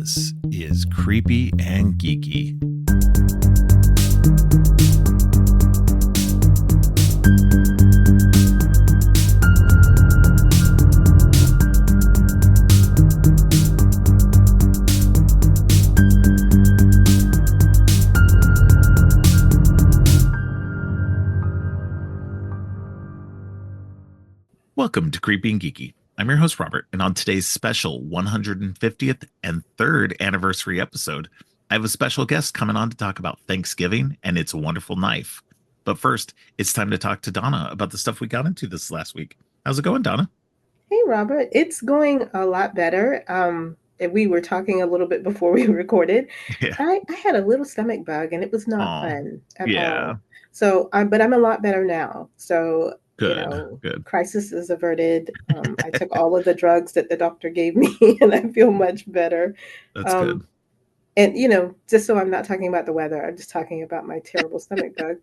This is Creepy and Geeky. Welcome to Creepy and Geeky. I'm your host, Robert, and on today's special 150th and third anniversary episode, I have a special guest coming on to talk about Thanksgiving and It's a Wonderful Knife. But first, it's time to talk to Donna about the stuff we got into this last week. How's it going, Donna? Hey, Robert. It's going a lot better. And we were talking a little bit before we recorded. Yeah. I had a little stomach bug and it was not Oh, fun at yeah. all. So, but I'm a lot better now. So, Good. crisis is averted. I took all of the drugs that the doctor gave me and I feel much better. That's good. Um, and, just so I'm not talking about the weather, I'm just talking about my terrible stomach bug.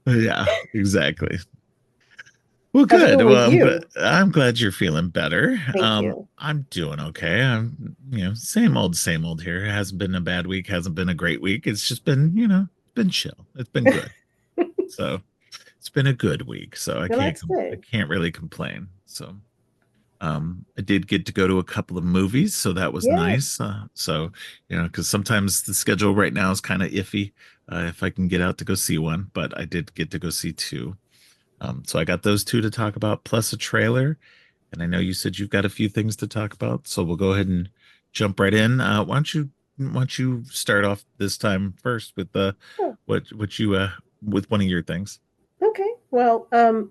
Yeah, exactly. Well, How's it good. going with Well, you? but I'm glad you're feeling better. Thank you. I'm doing okay. Same old here. It hasn't been a bad week, hasn't been a great week. It's just been, been chill. It's been good. So it's been a good week. So Well, that's I good. can't really complain. So I did get to go to a couple of movies, so that was Yeah. nice. Because sometimes the schedule right now is kind of iffy if I can get out to go see one, but I did get to go see two. So I got those two to talk about, plus a trailer. And I know you said you've got a few things to talk about, so we'll go ahead and jump right in. Why don't you start off this time first with Sure. what you with one of your things? Okay. Well,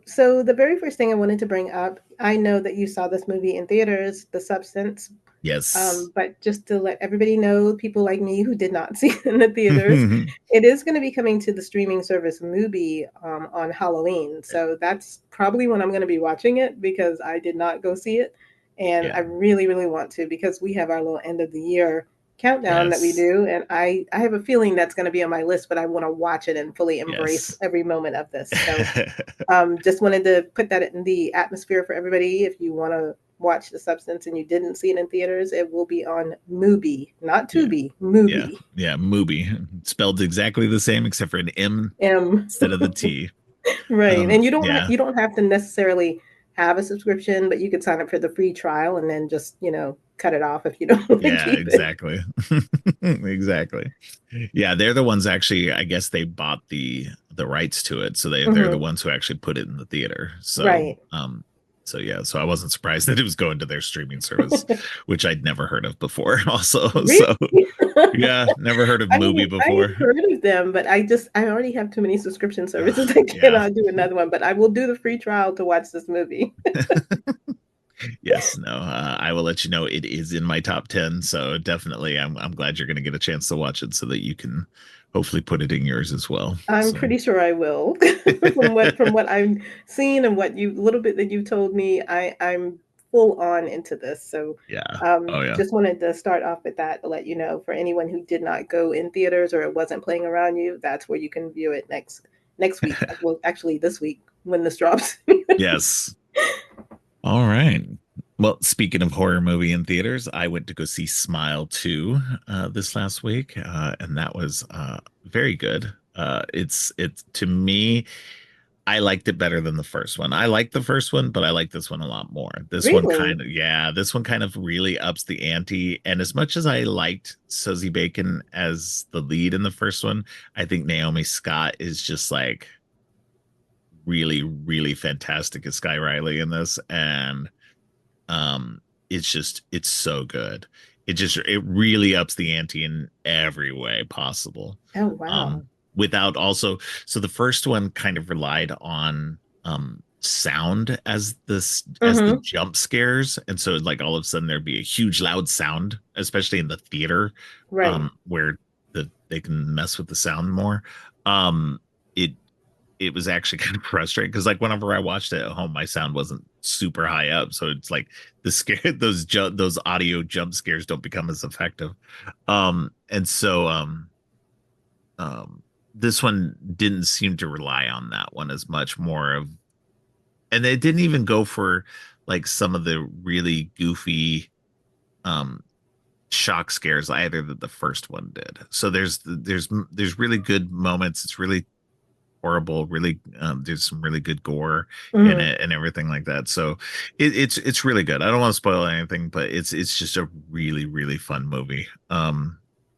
so the very first thing I wanted to bring up, I know that you saw this movie in theaters, The Substance, Yes. but just to let everybody know, people like me who did not see it in the theaters, it is going to be coming to the streaming service Mubi on Halloween. So that's probably when I'm going to be watching it because I did not go see it. And Yeah. I really, really want to because we have our little end of the year countdown that we Yes. do. And I have a feeling that's going to be on my list, but I want to watch it and fully embrace Yes. every moment of this. So just wanted to put that in the atmosphere for everybody. If you want to watch The Substance and you didn't see it in theaters, it will be on Mubi, not Yeah. Tubi, Yeah. Mubi. Yeah. Mubi. Spelled exactly the same except for an M M. instead of the T. Right. And Yeah. you don't have to necessarily have a subscription, but you could sign up for the free trial and then just, cut it off if you don't want to Yeah, keep it. exactly. Exactly. Yeah, they're the ones actually, I guess they bought the rights to it. So they're the Hmm. ones who actually put it in the theater. Right. So yeah, so I wasn't surprised that it was going to their streaming service, which I'd never heard of before also. Really? So yeah, never heard of I Movie mean, I before. have heard of them, but I already have too many subscription services. Ah, I yeah. cannot do another one, but I will do the free trial to watch this movie. Yes, no, I will let you know it is in my top 10. So definitely I'm glad you're going to get a chance to watch it so that you can hopefully put it in yours as well. I'm So pretty sure I will. From what I've seen and what you little bit that you told me, I'm full on into this. So yeah. Oh yeah. just wanted to start off with that to let you know for anyone who did not go in theaters or it wasn't playing around you, that's where you can view it next week. Well, actually this week when this drops. Yes. All right. Well, speaking of horror movie in theaters, I went to go see Smile 2 this last week, and that was very good. It's to me, I liked it better than the first one. I liked the first one, but I like this one a lot more. Really? This one kind of really ups the ante. And as much as I liked Suzy Bacon as the lead in the first one, I think Naomi Scott is just like really, really fantastic as Sky Riley in this. And it's so good. It really ups the ante in every way possible. Oh wow. Without also, so the first one kind of relied on sound as the Mm-hmm. jump scares, and so like all of a sudden there'd be a huge loud sound, especially in the theater, Right. where they can mess with the sound more. um it it was actually kind of frustrating because like whenever I watched it at home, my sound wasn't super high up, so it's like the scare those audio jump scares don't become as effective. And so this one didn't seem to rely on that one as much, more of, and they didn't even go for like some of the really goofy um shock scares either that the first one did. So there's really good moments. It's really horrible, really there's some really good gore in Hmm. it and everything like that. So it's really good. I don't want to spoil anything, but it's just a really really fun movie.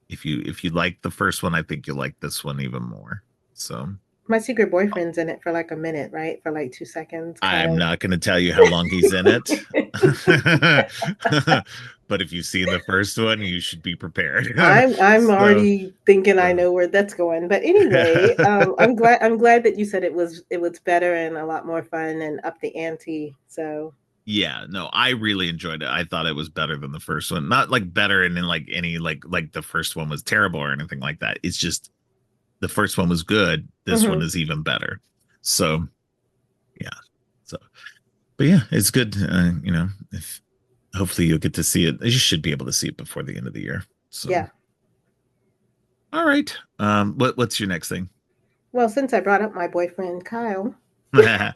If you like the first one, I think you'll like this one even more. So My secret boyfriend's in it for like a minute, right? For like 2 seconds, I'm Kyle. not going to tell you how long he's in it. But if you've seen the first one, you should be prepared. I'm So, already thinking I uh, know where that's going. But anyway, I'm glad that you said it was better and a lot more fun and up the ante. So yeah, no, I really enjoyed it. I thought it was better than the first one. Not like better and in like any like the first one was terrible or anything like that. It's just the first one was good. This one mhm. is even better. So, yeah. So, but yeah, it's good. If hopefully you'll get to see it. You should be able to see it before the end of the year. So, Yeah. all right. What's your next thing? Well, since I brought up my boyfriend Kyle, I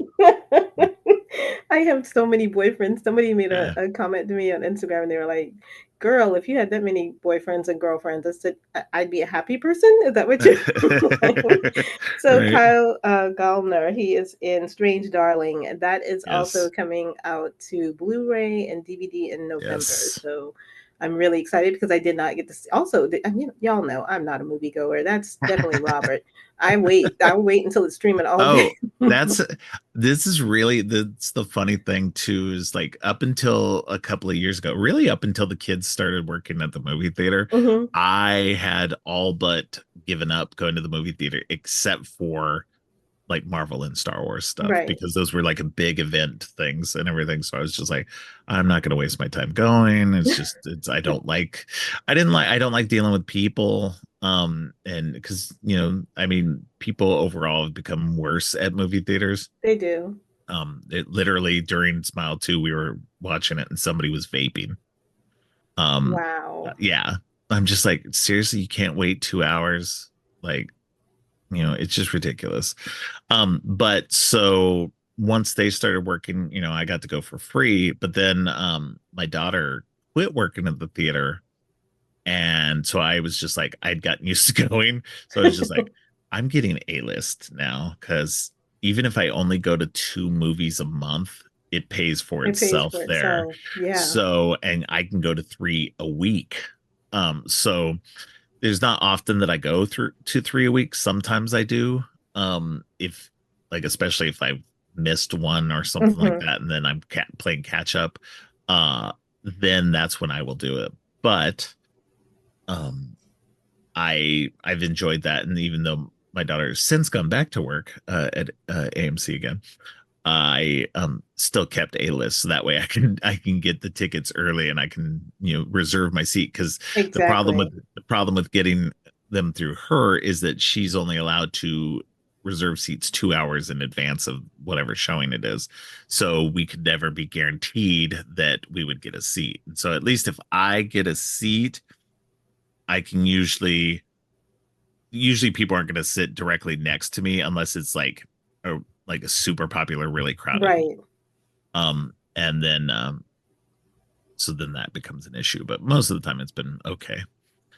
have so many boyfriends. Somebody made a comment to me on Instagram and they were like, "Girl, if you had that many boyfriends and girlfriends," I said, "I'd be a happy person." Is that what you're saying? So Right. Kyle Gallner, he is in Strange Darling, and that is also Yes. coming out to Blu-ray and DVD in November. Yes. So I'm really excited because I did not get to see. Also, I mean, y'all know I'm not a moviegoer. That's definitely Robert. I wait. I'll wait until it's streaming all day. Oh, that's this is really that's the funny thing too, is like up until a couple of years ago, really up until the kids started working at the movie theater, Hmm. I had all but given up going to the movie theater except for like Marvel and Star Wars stuff Right. because those were like a big event things and everything. So I was just like, I'm not going to waste my time going. I don't like dealing with people. And because, I mean, people overall have become worse at movie theaters. They do. It literally during Smile 2, we were watching it and somebody was vaping. Um, Wow. yeah, I'm just like, seriously, you can't wait 2 hours. Like, it's just ridiculous. But so once they started working, I got to go for free, but then my daughter quit working at the theater. And so I was just like, I'd gotten used to going. So I was just like, I'm getting A-list now because even if I only go to 2 movies a month, it pays for It pays itself for there. itself. Yeah. So, and I can go to 3 a week. So there's not often that I go through to 3 a week. Sometimes I do. If like, especially if I missed one or something like Hmm. that, and then I'm playing catch up, uh, then that's when I will do it. But um, I've enjoyed that, and even though my daughter has since gone back to work at AMC again, I still kept a list so that way I can get the tickets early and I can reserve my seat because Exactly. the problem with getting them through her is that she's only allowed to reserve seats 2 hours in advance of whatever showing it is. So we could never be guaranteed that we would get a seat. And so at least if I get a seat, I can usually people aren't going to sit directly next to me unless it's like a super popular, really crowded movie. Right. And then so then that becomes an issue. But most of the time it's been okay.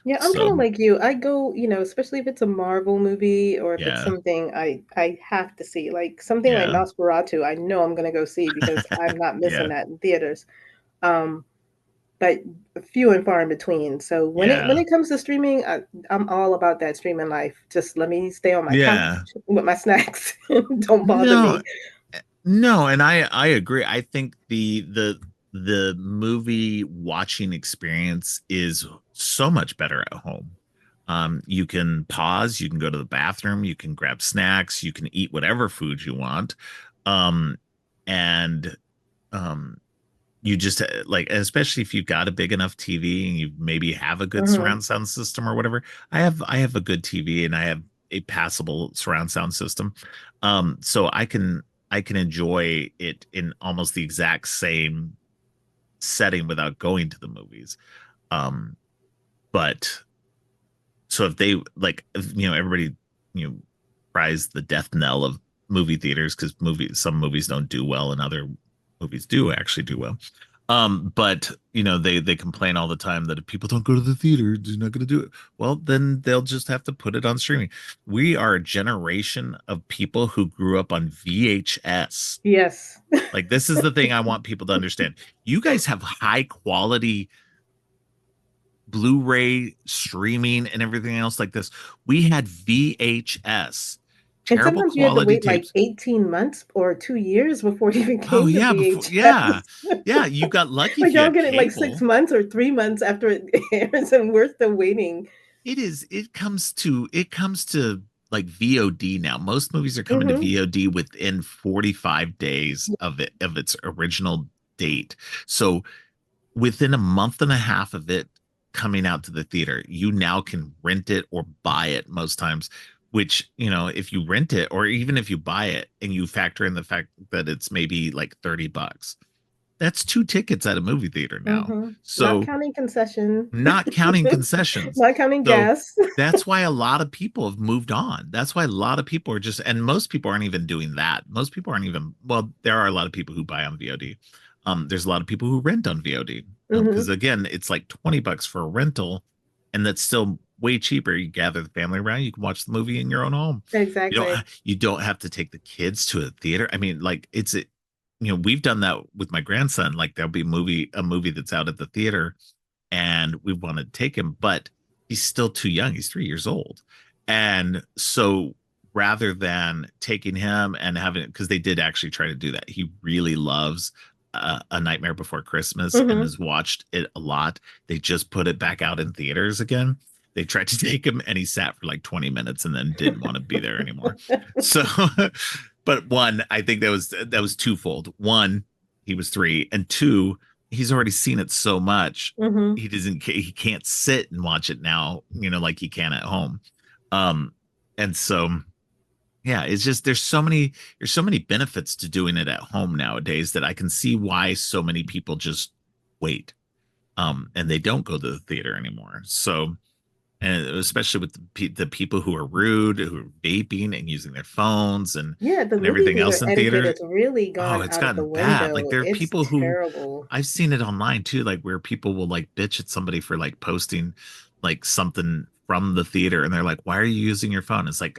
Yeah, I'm kind So of like you. I go, especially if it's a Marvel movie or if it's yeah, something I have to see, like something like yeah, Nosferatu. I know I'm gonna go see because I'm not missing yeah, that in theaters. Um, but few and far in between. So when yeah, it comes to streaming, I'm all about that streaming life. Just let me stay on my couch yeah. with my snacks. Don't bother No, me. no, and I agree. I think the movie watching experience is so much better at home. You can pause, you can go to the bathroom, you can grab snacks, you can eat whatever food you want. Um, and um, you just like, especially if you've got a big enough TV and you maybe have a good Hmm. surround sound system or whatever. I have a good TV and I have a passable surround sound system. So I can enjoy it in almost the exact same setting without going to the movies. Um, but so if they like, everybody, you know, cries the death knell of movie theaters because some movies don't do well and other movies do actually do well. But they complain all the time that if people don't go to the theater, they're not going to do it. Well, then they'll just have to put it on streaming. We are a generation of people who grew up on VHS. Yes. Like, this is the thing I want people to understand. You guys have high quality Blu-ray streaming and everything else like this. We had VHS, And terrible sometimes you had to quality wait like tapes. 18 months or 2 years before it even Oh came to yeah, before yeah, VHS. yeah. You got lucky if Like you y'all had get it like six cable. months or 3 months after it airs, and we're still waiting. It comes to like VOD now. Most movies are coming to Hmm. VOD within 45 days of its original date. So within a month and a half of it coming out to the theater, you now can rent it or buy it most times. Which, if you rent it or even if you buy it and you factor in the fact that it's maybe like $30, that's two tickets at a movie theater now. Hmm. Not So, counting concession, not counting concessions. not counting So gas. that's why a lot of people have moved on. That's why a lot of people are just, and most people aren't even doing that. Most people aren't even, well, there are a lot of people who buy on VOD. There's a lot of people who rent on VOD. Because Hmm. again, it's like $20 for a rental, and that's still way cheaper. You gather the family around, you can watch the movie in your own home. Exactly. You don't have to take the kids to a theater. I mean, like we've done that with my grandson. Like there'll be a movie that's out at the theater and we want to take him, but he's still too young. He's 3 years old. And so rather than taking him and having it, because they did actually try to do that, he really loves A Nightmare Before Christmas and Hmm. has watched it a lot. They just put it back out in theaters again. They tried to take him and he sat for like 20 minutes and then didn't want to be there anymore. So, but one, I think that was twofold. One, he was three, and two, he's already seen it so much Hmm. he can't sit and watch it now, like he can at home. And so yeah, it's just there's so many benefits to doing it at home nowadays that I can see why so many people just wait. And they don't go to the theater anymore. So, and especially with the people who are rude, who are vaping and using their phones Yeah, the and movie everything theater else in etiquette theater. has really Oh, gone it's out of the gotten bad. Like window. there are It's people who terrible. I've seen it online too, like where people will like bitch at somebody for like posting like something from the theater and they're like, "Why are you using your phone?" It's like,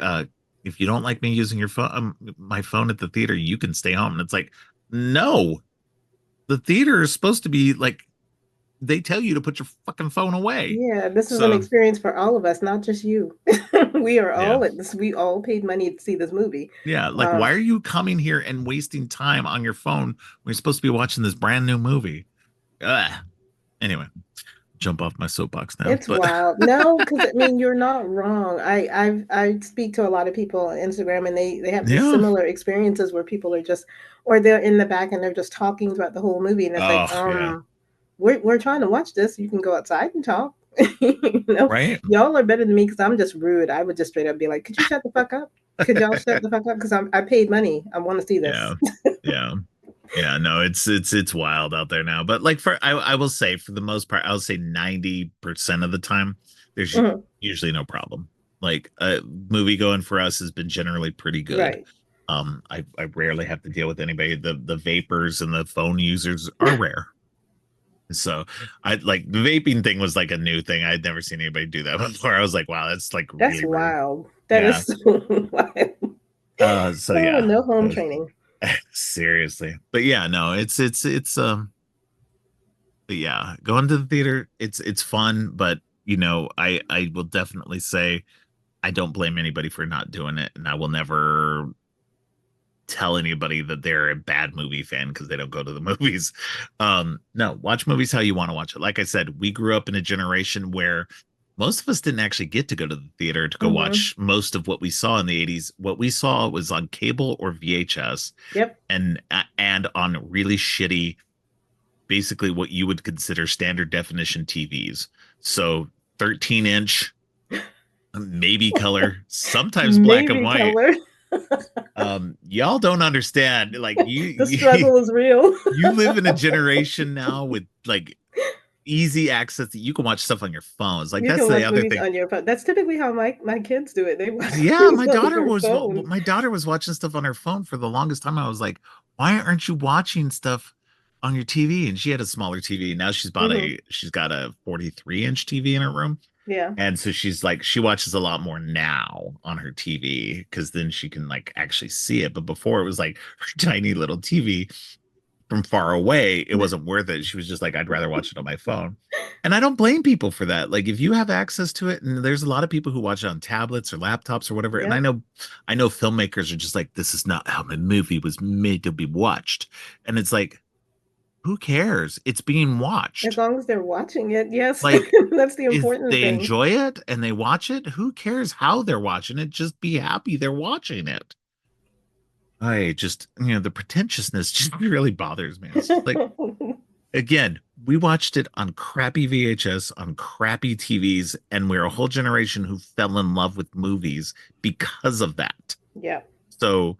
if you don't like me using your phone, my phone at the theater, you can stay home." And it's like, no, the theater is supposed to be like they tell you to put your fucking phone away. Yeah, this is an So, experience for all of us, not just you. We are yeah. all at this. We all paid money to see this movie. Yeah, like Um, why are you coming here and wasting time on your phone when you're supposed to be watching this brand new movie? Ugh. Anyway, jump off my soapbox now. it's But wild. No, because I mean you're not wrong. I speak to a lot of people on Instagram, and they have this yeah. similar experiences where people are just, or they're in the back and they're just talking throughout the whole movie, and it's like, Oh, yeah. we're trying to watch this. You can go outside and talk. You know, Right? y'all are better than me because I'm just rude. I would just straight up be like, could you shut the fuck up? Could y'all shut the fuck up? Because I paid money. I want to see this. Yeah. Yeah. Yeah, no, it's wild out there now. But like I will say for the most part, I'll say 90% of the time, there's Mhm. usually no problem. Like movie going for us has been generally pretty good. Right. I rarely have to deal with anybody. The vapors and the phone users are rare. So I like the vaping thing was like a new thing. I'd never seen anybody do that before. I was like, wow, that's like That's really rude. wild. That Yeah. is so wild. So Oh, yeah. no home training. Seriously. But yeah, no, it's but yeah, going to the theater, it's fun, but I will definitely say I don't blame anybody for not doing it, and I will never tell anybody that they're a bad movie fan because they don't go to the movies. No, watch movies how you want to watch it. Like I said, we grew up in a generation where most of us didn't actually get to go to the theater to go Hmm. watch most of what we saw in the 80s. What we saw was on cable or VHS Yep. and on really shitty, basically what you would consider standard definition TVs. So 13-inch, maybe color, sometimes black and Maybe white. color. Y'all don't understand. Like The you struggle is real. you live in a generation now with like easy access that you can watch stuff on your phones. Like You that's can the watch other movies thing. on your phone. That's typically how my kids do it. They watch Yeah, movies on their phone. my daughter was watching stuff on her phone for the longest time. I was like, why aren't you watching stuff on your TV, and she had a smaller TV. Now Hmm. she's got a 43-inch TV in her room. Yeah. And so she's like, she watches a lot more now on her TV because then she can like actually see it. But before it was like her tiny little TV from far away, it wasn't worth it. She was just like, I'd rather watch it on my phone. And I don't blame people for that. Like if you have access to it, and there's a lot of people who watch it on tablets or laptops or whatever. And Yep. I know filmmakers are just like, this is not how my movie was made to be watched. And it's like, who cares? It's being As watched. long as they're watching it, yes, Like that's the if important they thing. enjoy it and they watch it, who cares how they're watching it? Just be happy they're watching it. I just, the pretentiousness just really bothers me. It's just like, again, we watched it on crappy VHS, on crappy TVs, and we're a whole generation who fell in love with movies because of that. Yeah. So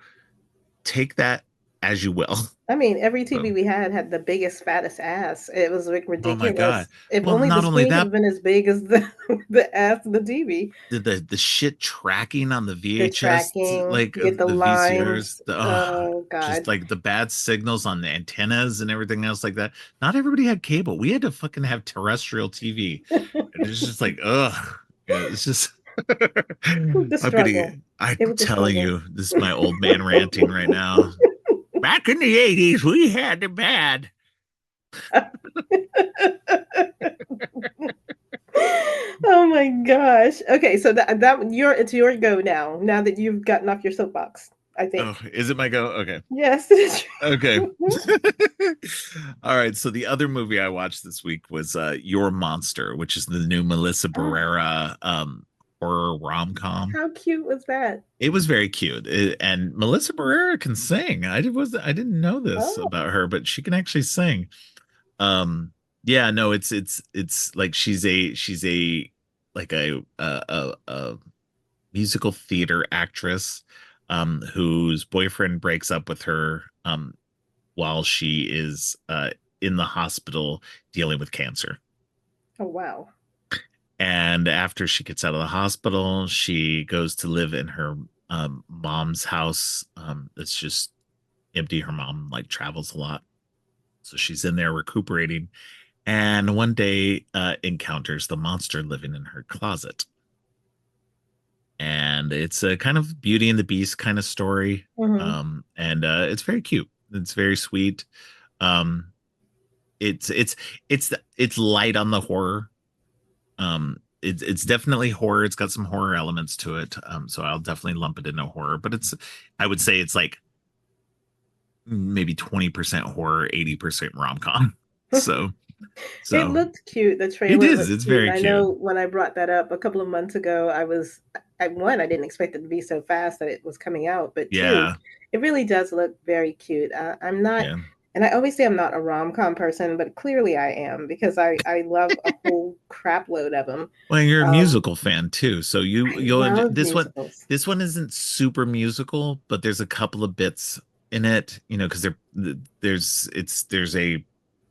take that as you will. I mean, every TV So, we had the biggest, fattest ass. It was like oh my God. ridiculous. If Well, only the not only screen could that, have been as big as the the ass of the TV. the shit tracking on the The VHS, tracking, like you get the the VCRs, lines. Oh just God. like the bad signals on the antennas and everything else like that. Not everybody had cable. We had to fucking have terrestrial TV. And it's just like, ugh. Yeah, it's just The struggle. I'm It was the telling struggle. you, this is my old man ranting right now. Back in the 80s, we had it bad. Oh my gosh. Okay, so that it's your go now. Now that you've gotten off your soapbox, I Oh, think. is it my go? Okay. Yes, it is. Okay. All right. So the other movie I watched this week was Your Monster, which is the new Melissa Oh, Barrera horror rom-com. how cute was that? It was very cute. And Melissa Barrera can sing. I didn't know this Oh, about her, but she can actually sing. Um yeah, no, it's like she's a like a musical theater actress whose boyfriend breaks up with her while she is in the hospital dealing with cancer. oh wow. And after she gets out of the hospital, she goes to live in her mom's house. It's just empty. Her mom like travels a lot. So she's in there recuperating. And one day encounters the monster living in her closet. And it's a kind of Beauty and the Beast kind of story. Hmm. And it's very cute. It's very sweet. Um, it's light on the horror. It's definitely horror. It's got some horror elements to it. So I'll definitely lump it into horror. But I would say it's like maybe 20% horror, 80% rom-com. So It so looked cute. The it trailer is. looked It's cute. And very I cute. know when I brought that up a couple of months ago, I didn't expect it to be so fast that it was coming out. But two, Yeah. it really does look very cute. I'm not, Yeah. and I always say I'm not a rom-com person, but clearly I am because I love a whole crap load of them. Well, you're a Um, musical fan too, so I you'll love musicals. this one isn't super musical, but there's a couple of bits in it, because there's a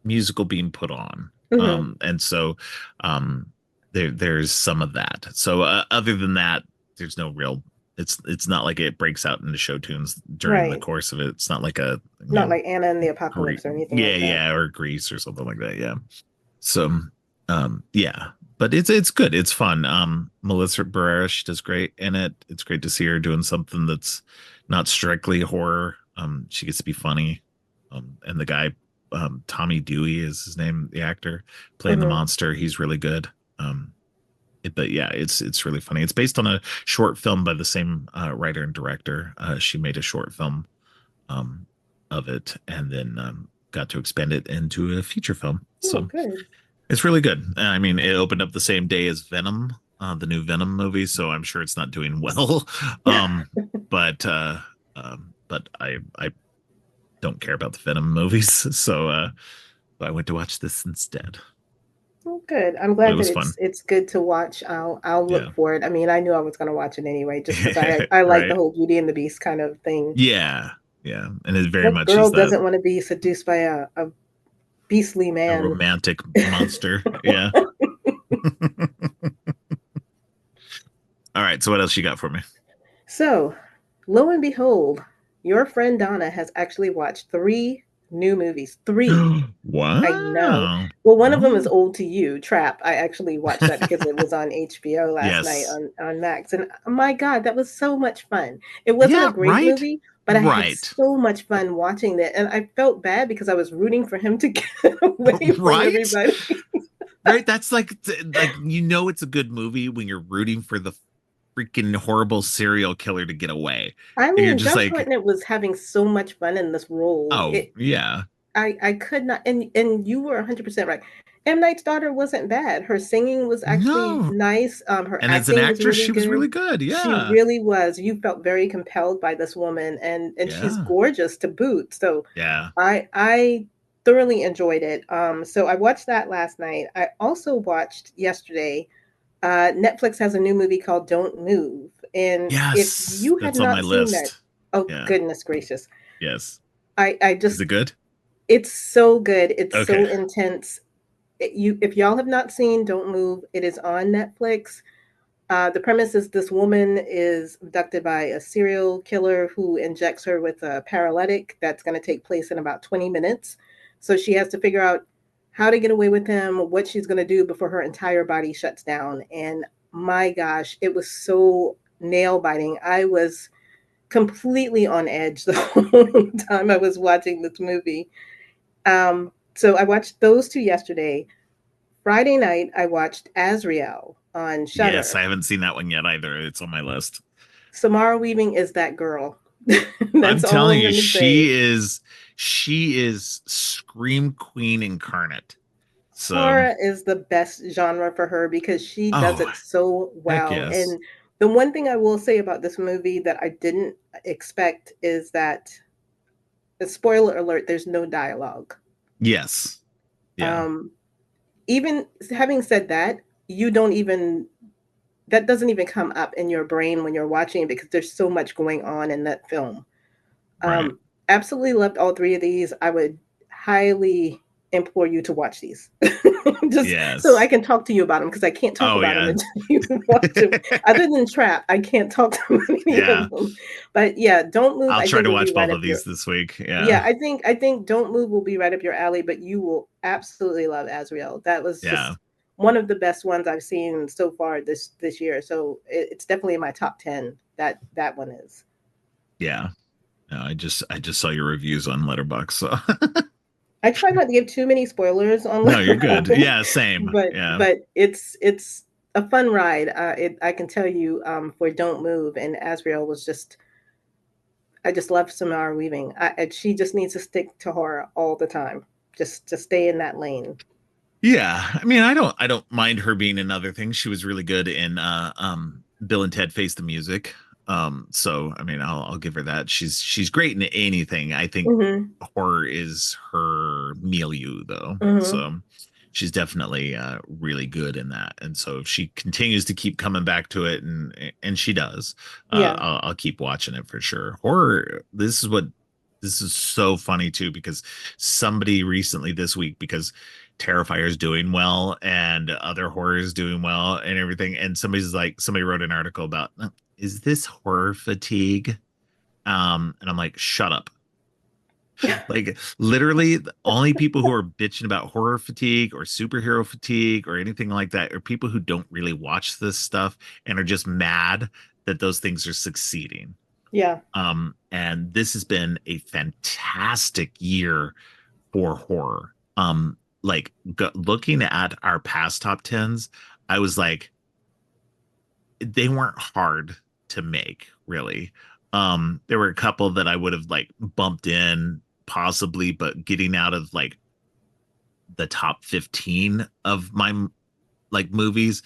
musical being put on, Hmm. and so um, there's some of that. So other than that, there's no real. It's not like it breaks out into show tunes during the Right. course of it. It's not like a Not like Anna and the Apocalypse or anything Yeah, like that. yeah, or Grease or something like that. Yeah. So, yeah, but it's good. It's fun. Melissa Barrera, she does great in it. It's great to see her doing something that's not strictly horror. She gets to be funny. And the guy, Tommy Dewey is his name, the actor playing the Hmm. monster. He's really good. But yeah, it's really funny. It's based on a short film by the same writer and director. She made a short film um, of it, and then got to expand it into a feature film. Oh, So good. it's really good. I mean, it opened up the same day as Venom, the new Venom movie, so I'm sure it's not doing well. Um, but I don't care about the Venom movies, so I went to watch this instead. Oh, good. I'm But it glad that was fun. it's good to watch. I'll look Yeah. for it. I mean, I knew I was going to watch it anyway, just because I like the Right. whole Beauty and the Beast kind of thing. Yeah. Yeah. And it very What much is girl that doesn't want to be seduced by a beastly a man? romantic monster. Yeah. All right. So what else you got for me? So, lo and behold, your friend Donna has actually watched three. new movies. Three. I know. Wow. Well, one of them is Oh, old to you, Trap. I actually watched that because it was on HBO last night yes. on Max. And my God, that was so much fun. It wasn't a Yeah, great right? movie, but I had Right. so much fun watching it. And I felt bad because I was rooting for him to get away from Right? everybody. Right? That's like it's a good movie when you're rooting for the freaking horrible serial killer to get away. I And you're mean, just Josh like, Hartnett was having so much fun in this role. "Oh, yeah. I could not, and you were 100% right. M. Night's Daughter wasn't bad. Her singing was actually No." nice. Her And as an acting was actress, really she was good. really good. She Yeah. really was. You felt very compelled by this woman, and she's Yeah. gorgeous to boot. So Yeah. I thoroughly enjoyed it. So I watched that last night. I also watched yesterday. Netflix has a new movie called Don't Move, and if Yes. you had That's on my not seen that, list. oh Yeah. goodness gracious, Yes. I Is just it good? it's so good. It's Okay. so intense. If y'all have not seen Don't Move, it is on Netflix. The premise is this woman is abducted by a serial killer who injects her with a paralytic that's going to take place in about 20 minutes. So she has to figure out how to get away with him, what she's going to do before her entire body shuts down. And my gosh, it was so nail biting. I was completely on edge the whole time I was watching this movie. So I watched those two yesterday. Friday night, I watched Azrael on Yes, Shutter. I haven't seen that one yet either. It's on my list. Samara Weaving is that girl. I'm That's all telling I'm you, going to say. she is scream queen incarnate. So, Horror is the best genre for her because she does oh, it so heck well. yes. And the one thing I will say about this movie that I didn't expect is that, spoiler alert, there's no dialogue. Yes. Yeah. Um, Even having said that, you don't even that doesn't even come up in your brain when you're watching it because there's so much going on in that film. Right. Um, Absolutely loved all three of these. I would highly implore you to watch these, just so I Yes. can talk to you about them because I can't talk Oh about them yeah. until you watch them. Other than Trap, I can't talk about any Yeah. of them. But yeah, Don't Move. I'll I try think to will be watch right both up of your these this week. Yeah. yeah. I think Don't Move will be right up your alley. But you will absolutely love Azrael. That was Yeah. just one of the best ones I've seen so far this year. So it's definitely in my top 10. That one is. Yeah. No, I just saw your reviews on Letterboxd, so I try not to give too many spoilers on no, you're good. Letterboxd, Yeah, same. but Yeah. it's a fun ride. I can tell you for Don't Move and Asriel was just I just love Samara Weaving. She just needs to stick to horror all the time. Just to stay in that lane. Yeah. I mean, I don't mind her being in other things. She was really good in Bill and Ted Face the Music. So I mean, I'll give her that. She's great in anything. I think Hmm. horror is her milieu though. Hmm. So she's definitely really good in that. And so if she continues to keep coming back to it and she does, Yeah. I'll keep watching it for sure. Horror, this is so funny too because somebody recently this week because Terrifier is doing well and other horror is doing well and everything. And somebody wrote an article about, is this horror fatigue? And I'm like, shut up. Like literally the only people who are bitching about horror fatigue or superhero fatigue or anything like that are people who don't really watch this stuff and are just mad that those things are succeeding. Yeah. And this has been a fantastic year for horror. Like looking at our past top tens, I was like, they weren't hard to make, really. There were a couple that I would have like bumped in possibly, but getting out of like the top 15 of my like movies,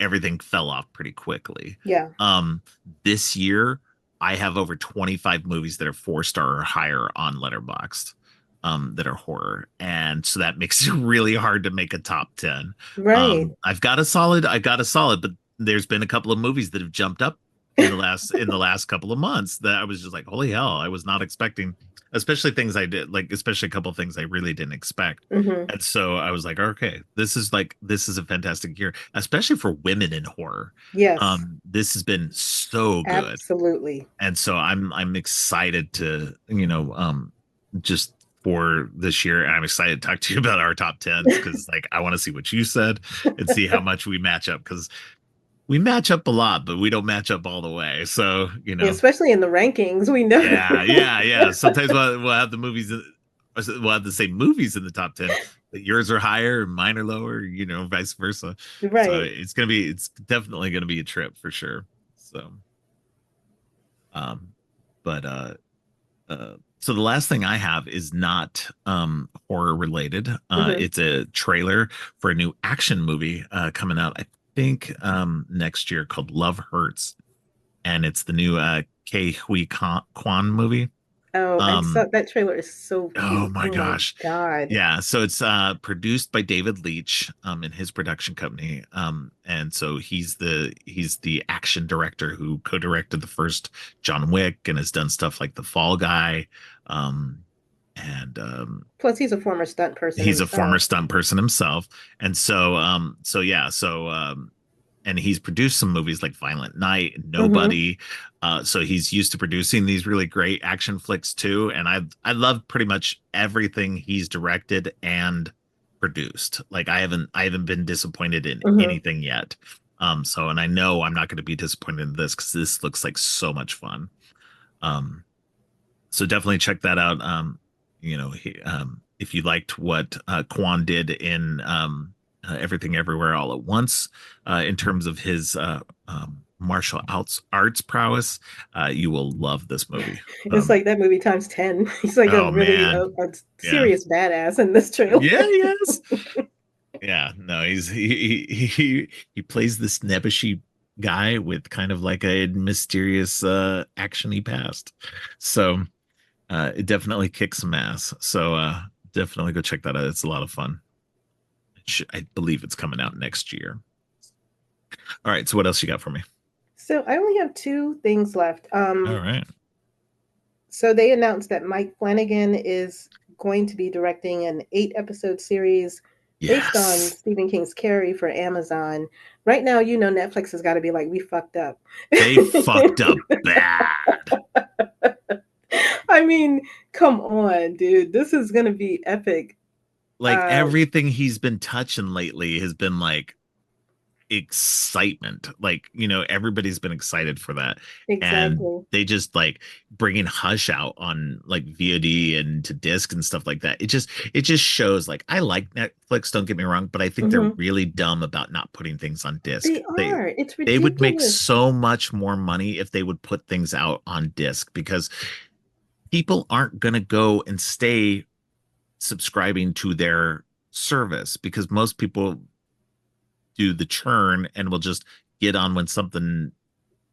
everything fell off pretty quickly. Yeah. Um, this year, I have over 25 movies that are 4-star or higher on Letterboxd, that are horror. And so that makes it really hard to make a top 10. Right. I got a solid, but there's been a couple of movies that have jumped up in the last couple of months that I was just like, holy hell, I was not expecting, especially things I did, like especially a couple of things I really didn't expect. Hmm. And so I was like, okay, this is a fantastic year, especially for women in horror. Yes. This has been so good. Absolutely. And so I'm excited to, just for this year. And I'm excited to talk to you about our top tens because like I want to see what you said and see how much we match up because we match up a lot, but we don't match up all the way. So, Especially in the rankings, we know. yeah. Sometimes we'll have the movies, we'll have the same movies in the top 10, but yours are higher and mine are lower, vice versa. So Right. it's definitely going to be a trip for sure. So, um, but, so the last thing I have is not horror related. Hmm. It's a trailer for a new action movie coming out, I think next year called Love Hurts, and it's the new Ke Huy Quan movie. Oh, I saw Um, that trailer is so oh cute. my Oh my gosh, God. yeah. So it's produced by David Leitch in his production company, and so he's the action director who co-directed the first John Wick and has done stuff like The Fall Guy. Um, and Plus, he's a former stunt person he's a former himself. stunt person himself, and so yeah, and he's produced some movies like Violent Night and Hmm. Nobody. So he's used to producing these really great action flicks too, and I love pretty much everything he's directed and produced. Like I haven't been disappointed in Hmm. anything yet. So and I know I'm not going to be disappointed in this because this looks like so much fun. Um, so definitely check that out. If you liked what Kwan did in Everything Everywhere All at Once, in terms of his martial arts prowess, you will love this movie. It's like that movie times 10. He's like a Oh really man, a yeah, serious badass in this trailer. yeah, yes, yeah. No, he plays this nebbishy guy with kind of like a mysterious actiony past. So it definitely kicks some ass. So definitely go check that out. It's a lot of fun. I believe it's coming out next year. All right. So what else you got for me? So I only have two things left. All right. So they announced that Mike Flanagan is going to be directing an 8 episode series based on Yes. Stephen King's Carrie for Amazon. Right now, Netflix has got to be like, we fucked up. They fucked up bad. I mean, come on, dude. This is going to be epic. Like everything he's been touching lately has been like excitement. Like, everybody's been excited for that. And Exactly. they just like bringing Hush out on like VOD and to disc and stuff like that. It just shows like I like Netflix, don't get me wrong, but I think they're Hmm. really dumb about not putting things on disc. They They are. It's they would make ridiculous. so much more money if they would put things out on disc because people aren't going to go and stay subscribing to their service because most people do the churn and will just get on when something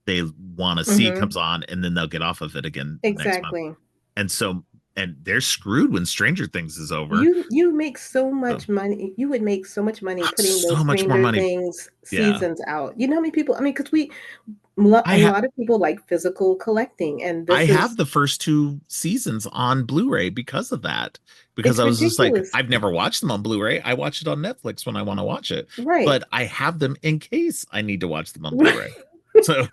they want to see Hmm. comes on and then they'll get off of it again the next month. Exactly. And so and they're screwed when Stranger Things is over. You make so So, much money. You would make so much money putting those so much more Stranger money. Things Yeah. seasons out. You know how many people? I mean, because I a have lot of people like physical collecting, and I this have is the first two seasons on Blu-ray because of that. Because it's I was just like, ridiculous, I've never watched them on Blu-ray. I watch it on Netflix when I want to watch it. right? But I have them in case I need to watch them on Blu-ray. So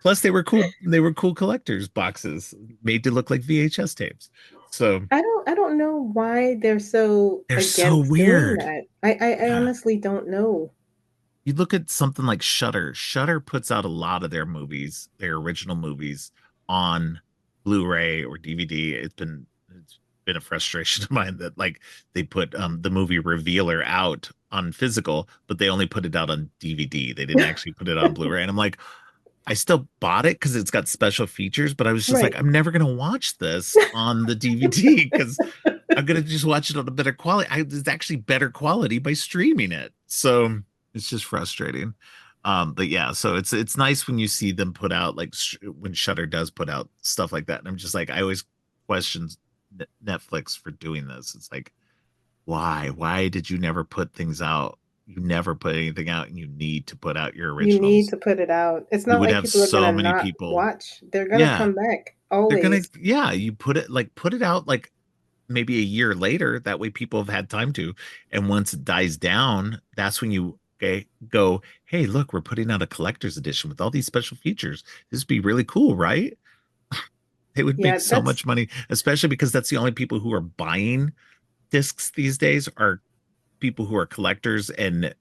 plus they were cool. They were cool collectors boxes made to look like VHS tapes. So I don't know why they're so they're so against doing weird. that. I Yeah. honestly don't know. You look at something like Shutter. Shutter puts out a lot of their movies, their original movies, on Blu-ray or DVD. It's been a frustration of mine that like they put the movie Revealer out on physical, but they only put it out on DVD. They didn't actually put it on Blu-ray. And I'm like, I still bought it because it's got special features, but I was just like, Right. I'm never gonna watch this on the DVD because I'm gonna just watch it on a better quality. It's actually better quality by streaming it. So it's just frustrating. But yeah, so it's nice when you see them put out like when Shutter does put out stuff like that, and I'm just like, I always question Netflix for doing this. It's like, why? Why did you never put things out? You never put anything out, and you need to put out your You need originals. to put it out. It's You not would like have people are so gonna many not people. watch. They're gonna Yeah, come back they're gonna. always. Yeah, you put it out like maybe a year later. That way, people have had time to. And once it dies down, that's when you go, hey, look, we're putting out a collector's edition with all these special features. This would be really cool, right? They would Yeah, make so that's much money, especially because that's the only people who are buying discs these days are people who are collectors and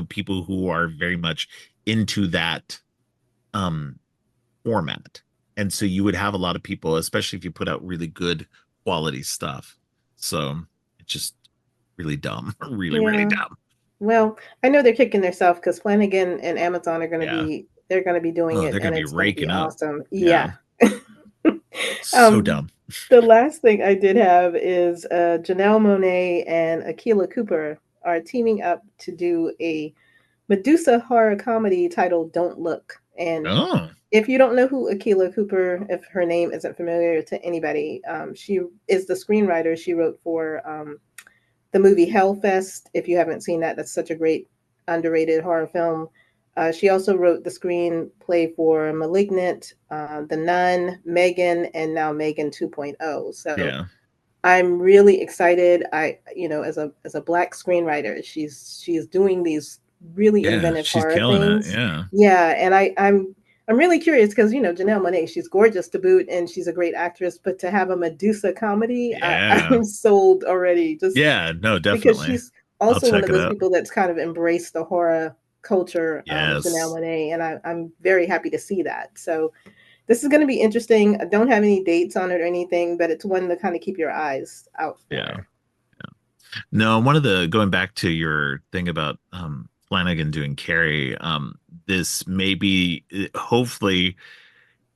people who are very much into that um format. And so you would have a lot of people, especially if you put out really good quality stuff. So it's just really dumb, really, really yeah. dumb. Well, I know they're kicking themselves because Flanagan and Amazon are going to Yeah. be they're going to be doing Oh, it, they're and gonna be it's going to be raking up. awesome. Yeah. Yeah. So um, dumb. the last thing I did have is Janelle Monáe and Akilah Cooper are teaming up to do a Medusa horror comedy titled "Don't Look." And Oh, if you don't know who Akilah Cooper, if her name isn't familiar to anybody, she is the screenwriter. She wrote for the movie Hellfest. If you haven't seen that, that's such a great underrated horror film. She also wrote the screenplay for *Malignant*, *The Nun*, *Megan*, and now *Megan 2.0. So yeah. I'm really excited. As a Black screenwriter, she's doing these really Yeah. inventive She's horror killing it. things. Yeah. Yeah, and I'm really curious because Janelle Monáe, she's gorgeous to boot, and she's a great actress. But to have a Medusa comedy, Yeah. I'm sold already. Just Yeah. No, because definitely. she's I'll also one check of it those out. people that's kind of embraced the horror culture, Janelle Yes. Monáe, and I'm very happy to see that. So this is going to be interesting. I don't have any dates on it or anything, but it's one to kind of keep your eyes out Yeah. for. No, one of the going back to your thing about Flanagan doing Carrie, this maybe hopefully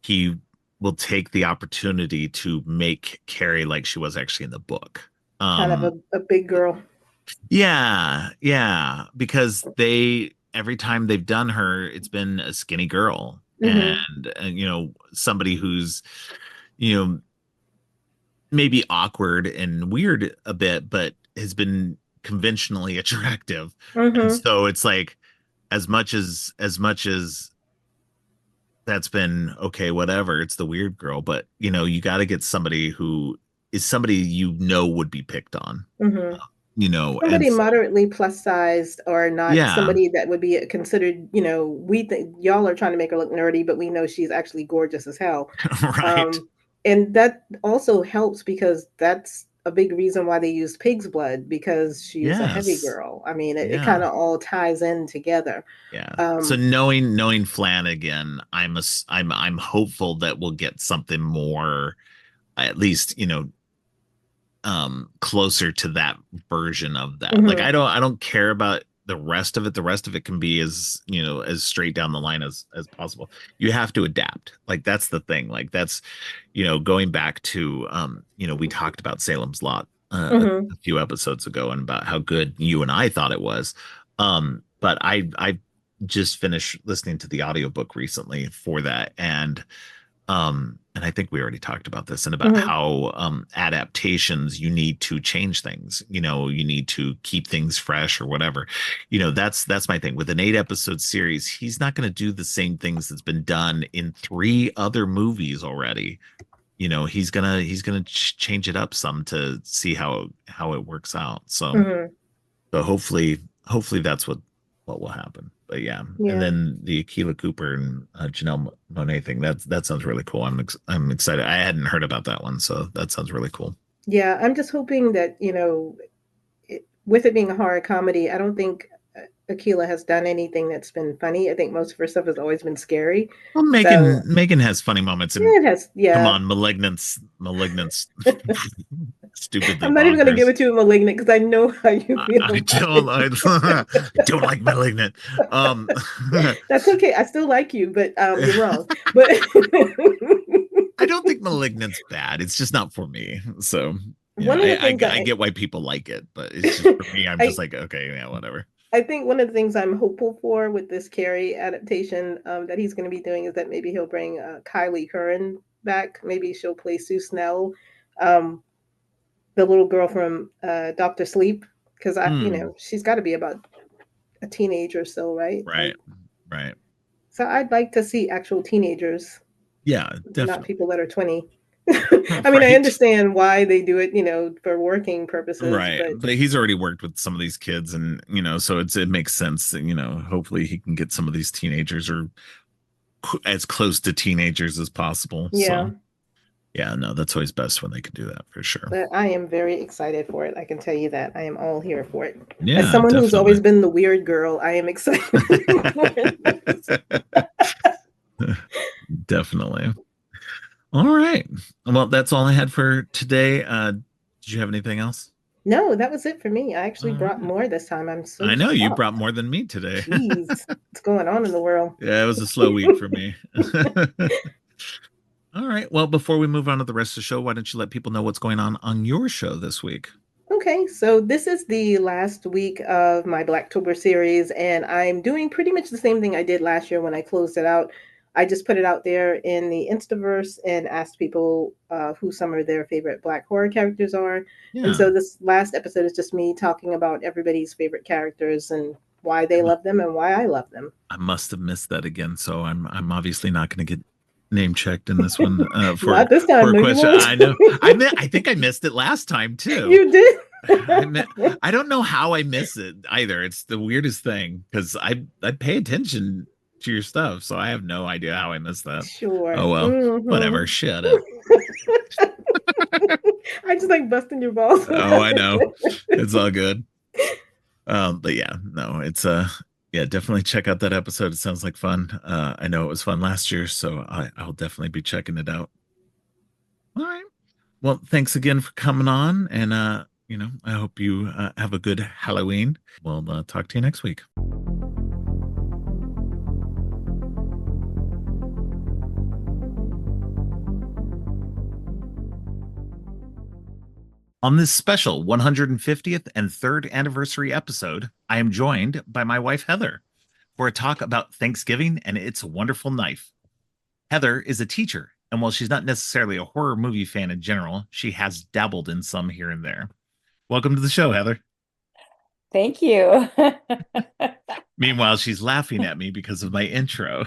he will take the opportunity to make Carrie like she was actually in the book. Kind of Um, a big girl. yeah, yeah, because they every time they've done her, it's been a skinny girl Hmm. and somebody who's you know maybe awkward and weird a bit, but has been conventionally attractive. And Hmm. so it's like as much as that's been okay, whatever, it's the weird girl, but you got to get somebody who is somebody would be picked on. Hmm. And Somebody so moderately plus sized, or not yeah, somebody that would be considered. We think y'all are trying to make her look nerdy, but we know she's actually gorgeous as hell. right. Um, and that also helps because that's a big reason why they used pig's blood, because she's a heavy Yes. girl. I mean, it kind Yeah. of all ties in together. Yeah. So Um, knowing Flanagan, I'm hopeful that we'll get something more at least closer to that version of that. Like mhm, I don't care about the rest of it. The rest of it can be as as straight down the line as possible. You have to adapt. Like that's the thing. Like that's going back to we talked about Salem's Lot mhm, a few episodes ago and about how good you and I thought it was. But I just finished listening to the audiobook recently for that, and I think we already talked about this and about mhm, how adaptations you need to change things. You need to keep things fresh or whatever. That's my thing with an 8 episode series. He's not going to do the same things that's been done in 3 other movies already. He's gonna change it up some to see how it works out. mhm. So hopefully that's what will happen. But yeah, and Yeah, then the Akilah Cooper and Janelle Monáe thing that sounds really cool. I'm excited. I hadn't heard about that one, so that sounds really cool. yeah. I'm just hoping that with it being a horror comedy, I don't think Akilah has done anything that's been funny. I think most of her stuff has always been scary. Well, So Megan has funny moments, and yeah, it has. come Yeah, on, Malignance, stupidly I'm not even going to give bonkers. it to Malignant because I know how you feel I about don't it. I, I don't like Malignant. Um, That's okay. I still like you, but you're wrong. But I don't think Malignant's bad. It's just not for me. So, one of the things I I get why people like it, but it's just for me, I'm just I like, okay, yeah, whatever. I think one of the things I'm hopeful for with this Carrie adaptation that he's going to be doing is that maybe he'll bring Kylie Curran back. Maybe she'll play Sue Snell, um, the little girl from Doctor Sleep, because Hmm. she's got to be about a teenager or so, right? Right. Like, Right. so I'd like to see actual teenagers, Yeah, not definitely. people that are 20. I mean, I Right. understand why they do it, for working purposes, Right. but But he's already worked with some of these kids and so it makes sense that, hopefully he can get some of these teenagers or as close to teenagers as possible. yeah. So, Yeah, no, that's always best when they can do that for sure. But I am very excited for it. I can tell you that. I am all here for it. As Yeah, someone who's definitely. always been the weird girl, I am excited for this. Definitely. All right. Well, that's all I had for today. Did you have anything else? No, that was it for me. I actually All brought right. more this time. I'm so I know you brought shocked. more than me today. Jeez, what's going on in the world? Yeah, it was a slow week for me. All right. Well, before we move on to the rest of the show, why don't you let people know what's going on your show this week? Okay, so this is the last week of my Blacktober series, and I'm doing pretty much the same thing I did last year when I closed it out. I just put it out there in the Instaverse and asked people who some of their favorite Black horror characters are. And Yeah. so this last episode is just me talking about everybody's favorite characters and why they love them and why I love them. I must have missed that again, so I'm obviously not going to get name checked in this one Not this for time, a no, you question. won't. I know I think I missed it last time too. You did. I mean, I don't know how I miss it either. It's the weirdest thing because I pay attention to your stuff, so I have no idea how I missed that. Sure. Oh well, whatever. Shut up. I just like busting your balls. Oh, I know. It's all good. But yeah, no, it's yeah, definitely check out that episode. It sounds like fun. I know it was fun last year, so I'll definitely be checking it out. All right. Well, thanks again for coming on, and I hope you have a good Halloween. We'll talk to you next week. On this special 150th and third anniversary episode, I am joined by my wife Heather for a talk about Thanksgiving and its wonderful knife. Heather is a teacher, and while she's not necessarily a horror movie fan in general, she has dabbled in some here and there. Welcome to the show, Heather. Thank you. Meanwhile, she's laughing at me because of my intro.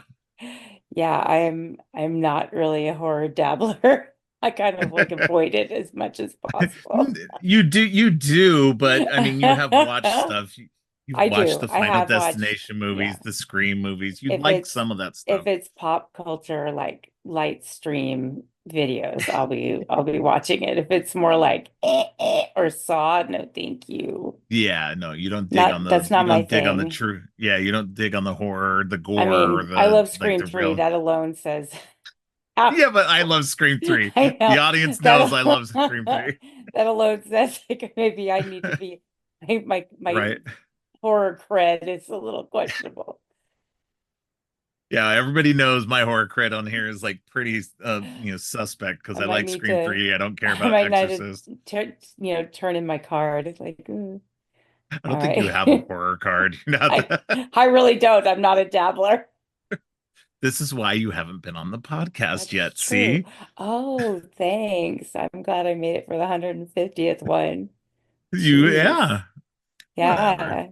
Yeah, I'm not really a horror dabbler. I kind of like avoid it as much as possible. You do, but I mean, you have watched stuff. You've I watched do. the I Final have watched, Destination yeah. movies, the Scream movies. You If like it's some of that if stuff. it's pop culture like light stream videos, I'll be watching it. If it's more like or Saw, no thank you. Yeah, no, you don't dig on Not those. That's You not my don't dig on the thing. true. Yeah, you don't dig on the horror, the I gore, or mean, I the love like Scream the 3. real. That alone says Yeah, but I love Scream 3. I The know audience knows I that love Scream 3. that alone says like maybe I need to be my Right. horror cred is a little questionable. Yeah, everybody knows my horror cred on here is like pretty suspect because I I might like need Scream to 3. I don't care I about might need Exorcist. to turn in my card. It's like, I all don't think you right. have a horror card. You're not I that. I really don't. I'm not a dabbler. This is why you haven't been on the podcast That's yet. true. See? Oh, thanks. I'm glad I made it for the 150th one. Jeez. Yeah, whatever.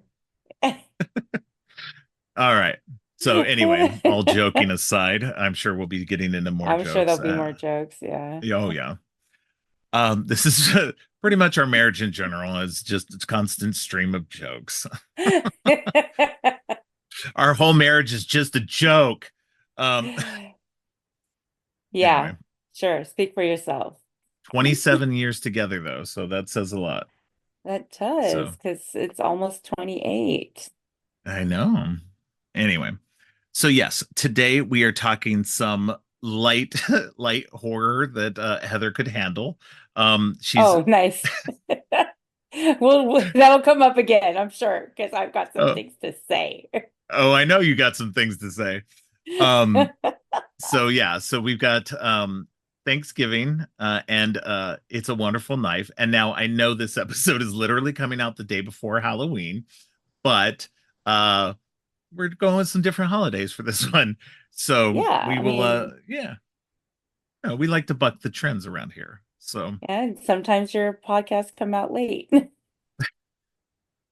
Yeah. All right. So anyway, all joking aside, I'm sure we'll be getting into more I'm sure jokes. there'll be more jokes. Yeah. Oh yeah. This is pretty much our marriage in general is just a constant stream of jokes. Our whole marriage is just a joke. Um, Yeah, anyway, sure. Speak for yourself. 27 years together though, so that says a lot. That does, So because it's almost 28. I know. Anyway, so yes, today we are talking some light light horror that Heather could handle. She's Oh, nice. Well, that'll come up again, I'm sure, because I've got some oh, things to say. oh, I know you got some things to say. Um, so yeah, so we've got Thanksgiving and It's a Wonderful Knife. And now I know this episode is literally coming out the day before Halloween, but uh we're going with some different holidays for this one. So Yeah, we I will mean, yeah, we like to buck the trends around here. So and sometimes your podcasts come out late.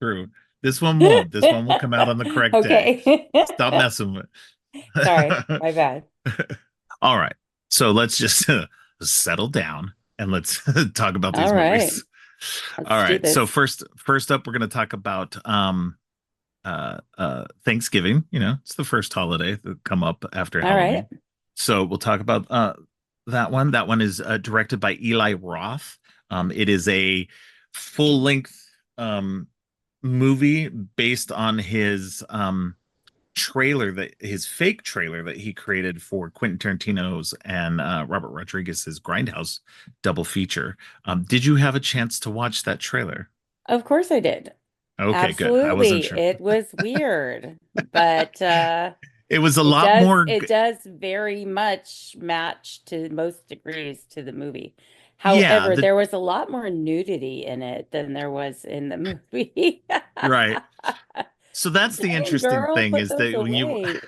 true. This one won't. This one will come out on the correct day. Okay. Stop messing with. Sorry, my bad. All right. So let's just settle down and let's talk about these All right, movies. All let's do right. So this. first up we're going to talk about Thanksgiving, it's the first holiday that come up after All right. Halloween. So we'll talk about that one. That one is directed by Eli Roth. It is a full length um, movie based on his fake trailer that he created for Quentin Tarantino's and Robert Rodriguez's Grindhouse double feature. Did you have a chance to watch that trailer? Of course I did. Okay, good. I wasn't Absolutely. sure. It was weird, but It was a it lot does more. it does very much match to most degrees to the movie. Yeah, However, there was a lot more nudity in it than there was in the movie. right. So that's the Dang, interesting girl, thing put is those that away.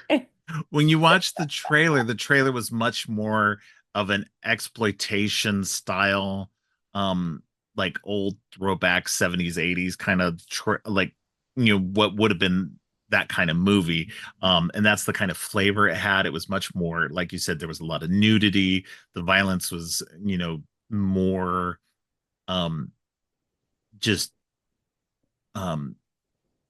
when you watch the trailer was much more of an exploitation style, um, like old throwback 70s, 80s kind of like what would have been that kind of movie. And that's the kind of flavor it had. It was much more, like you said, there was a lot of nudity. The violence was, more um just um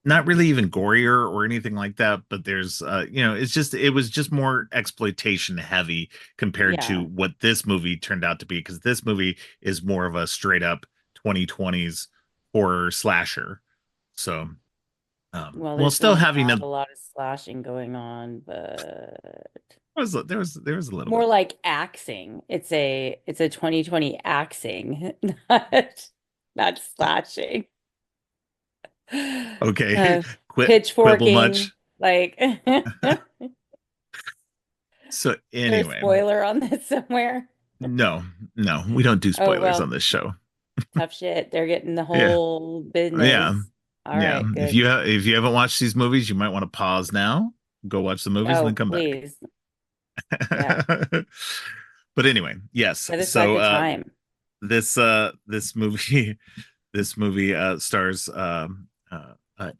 not really even gorier or anything like that, but there's it was just more exploitation heavy compared to Yeah. what this movie turned out to be, because this movie is more of a straight up 2020s horror slasher. So Well, while there's still having not a lot of slashing going on, but there was a little more bit. like axing. It's a 2020 axing, not slashing. Okay. Uh, Quibble pitchforking, much. like So there a anyway, spoiler on this somewhere? no, no, we don't do Oh spoilers on well, this show. tough shit. They're getting the Yeah. whole Yeah. business. All Yeah. right, If good. you haven't watched these movies, you might want to pause now, go watch the movies, and then Oh, come back. please. Yeah, But anyway, yes. set aside So the time. this movie this movie stars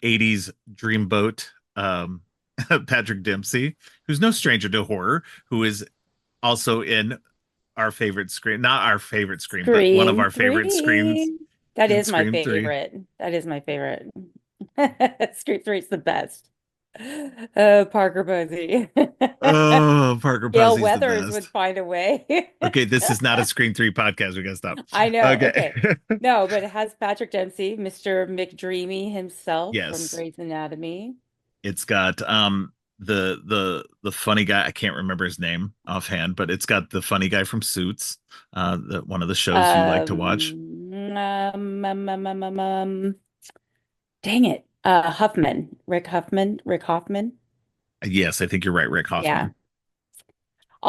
80s dreamboat Patrick Dempsey, who's no stranger to horror, who is also in our favorite scream, not our favorite scream, but one of Scream our favorite screams 3. That in is my Scream 3. favorite. That is my favorite. Scream 3 is the best. Parker Posey. Oh, Parker Gail Posey's the Weathers would best. find a way. Okay, this is not a Scream 3 podcast. We gotta stop. I know. Okay. Okay. No, but it has Patrick Dempsey, Mr. McDreamy himself from Yes. Grey's Anatomy. It's got the funny guy, I can't remember his name offhand, but it's got the funny guy from Suits, one of the shows you like to watch. Dang it. Huffman. Rick Hoffman. Yes, I think you're right, Rick Yeah. Hoffman.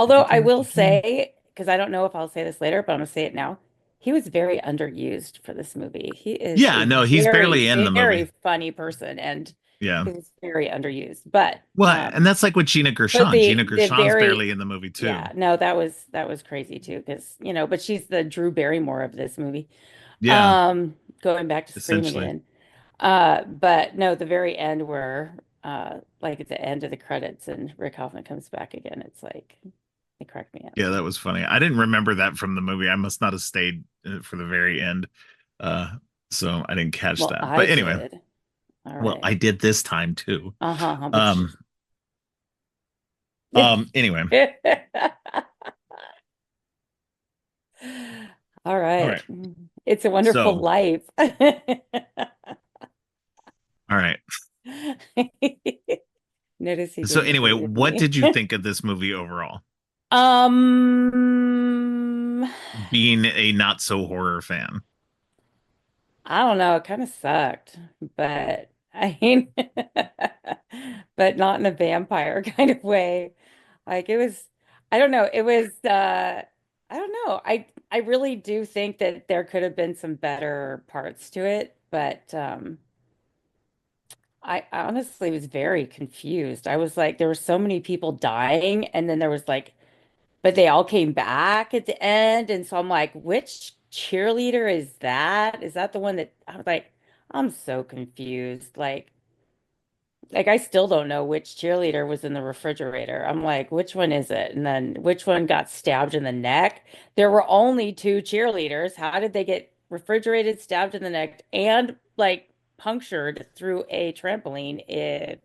I Although think I you're will right. say, because I don't know if I'll say this later, but I'm gonna say it now. He was very underused for this movie. He is Yeah, a no, he's very, barely in the very movie. funny person, and Yeah. he was very underused. But Well, and that's like with Gina but Gershon. Gina the Gershon's very barely in the movie too. yeah, no, that was crazy too, because but she's the Drew Barrymore of this movie. Yeah, Um, Going back to Scream essentially. again. But no, the very end where like at the end of the credits and Rick Hoffman comes back again, it's like it cracked me up. Yeah, that was funny. I didn't remember that from the movie. I must not have stayed for the very end. Uh, so I didn't catch Well, that. I But anyway, did. All well, I right. did this time too. Uh-huh, but Um, anyway, all all right. right. It's a Wonderful So, Life. all right. Notice he So didn't anyway, agree with what me. did you think of this movie overall? Um, Being a not so horror fan. I don't know, it kind of sucked, but I mean, but not in a vampire kind of way. Like it was, I don't know, it was I don't know. I really do think that there could have been some better parts to it, but I honestly was very confused. I was like, there were so many people dying, and then there was like, but they all came back at the end, and so I'm like, which cheerleader is that? Is that the one that I was like, I'm so confused. Like I still don't know which cheerleader was in the refrigerator. I'm like, which one is it? And then which one got stabbed in the neck? There were only two cheerleaders. How did they get refrigerated, stabbed in the neck, and like punctured through a trampoline?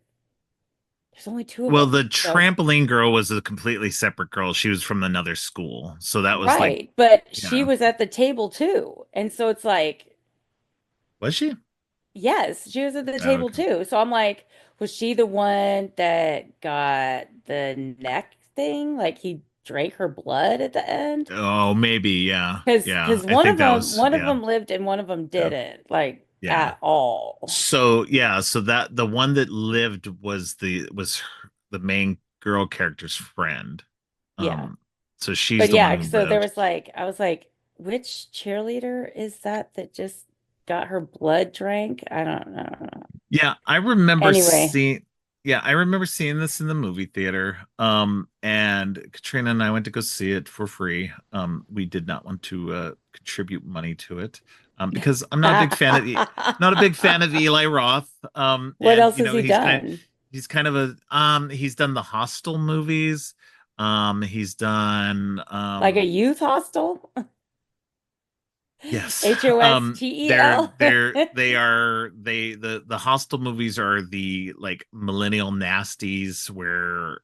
There's only two of Well, the them. So, trampoline girl was a completely separate girl. She was from another school. So that was like, right. But she yeah. was at the table too. And so it's like, Was she? yes, she was at the Oh, table okay. too. So I'm like, was she the one that got the neck thing? Like he drank her blood at the end? Oh, maybe, yeah. Yeah. Because I think that was, one of yeah. them lived and one of them Yeah. didn't, like Yeah. at all. So yeah, so that the one that lived was the main girl character's friend. Yeah. Um, so she's But the one yeah, who so there lived. was like, I was like, which cheerleader is that that just got her blood drank? I don't know. Yeah, I remember Anyway, seeing yeah, I remember seeing this in the movie theater. And Katrina and I went to go see it for free. We did not want to contribute money to it. Because I'm not a big fan of not a big fan of Eli Roth. what And else has he done? he's kind of a he's done the Hostel movies. He's done Like a youth hostel? yes. HOSTEL? The Hostel movies are the like millennial nasties where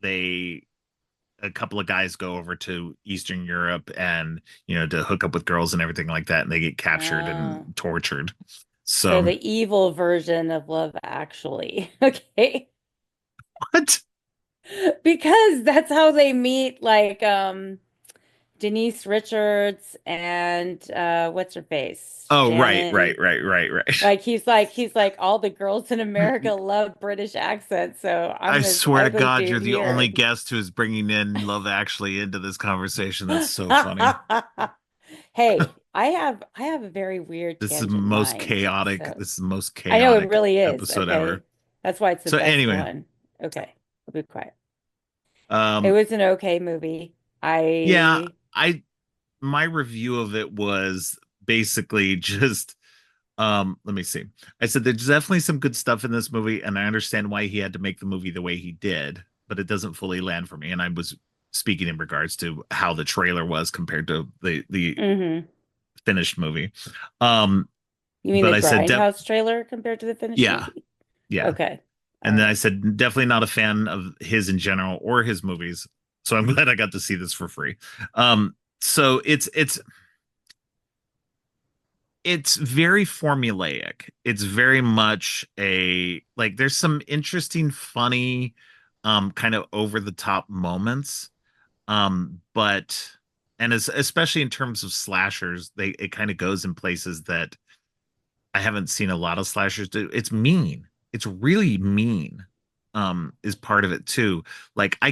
they a couple of guys go over to Eastern Europe and to hook up with girls and everything like that, and they get captured Oh, and tortured. so So the evil version of Love Actually. Okay. what? Because that's how they meet, like Denise Richards and what's her face? Oh, right, Shannon. right, right, right, right. He's like all the girls in America love British accents, so I'm I this swear to ugly God, you're dude the only here. guest who is bringing in Love Actually into this conversation. That's so funny. Hey, I have a very weird This is tangent most mind. chaotic. So This is the most I know it chaotic really is. episode ever. Okay. That's why it's the So best anyway, one. Okay. I'll be quiet. It um, was an okay movie. yeah, I I my review of it was basically just let me see. I said there's definitely some good stuff in this movie, and I understand why he had to make the movie the way he did, but it doesn't fully land for me. And I was speaking in regards to how the trailer was compared to the hmm finished movie. Um, You mean the but I said, Grindhouse trailer compared to the finished yeah, movie? yeah. Okay. All And then I right. said, definitely not a fan of his in general or his movies. So I'm glad I got to see this for free. So it's very formulaic. It's very much a like there's some interesting, funny, kind of over the top moments. But and as especially in terms of slashers, it kind of goes in places that I haven't seen a lot of slashers do. It's mean. It's really mean. Is part of it too. Like I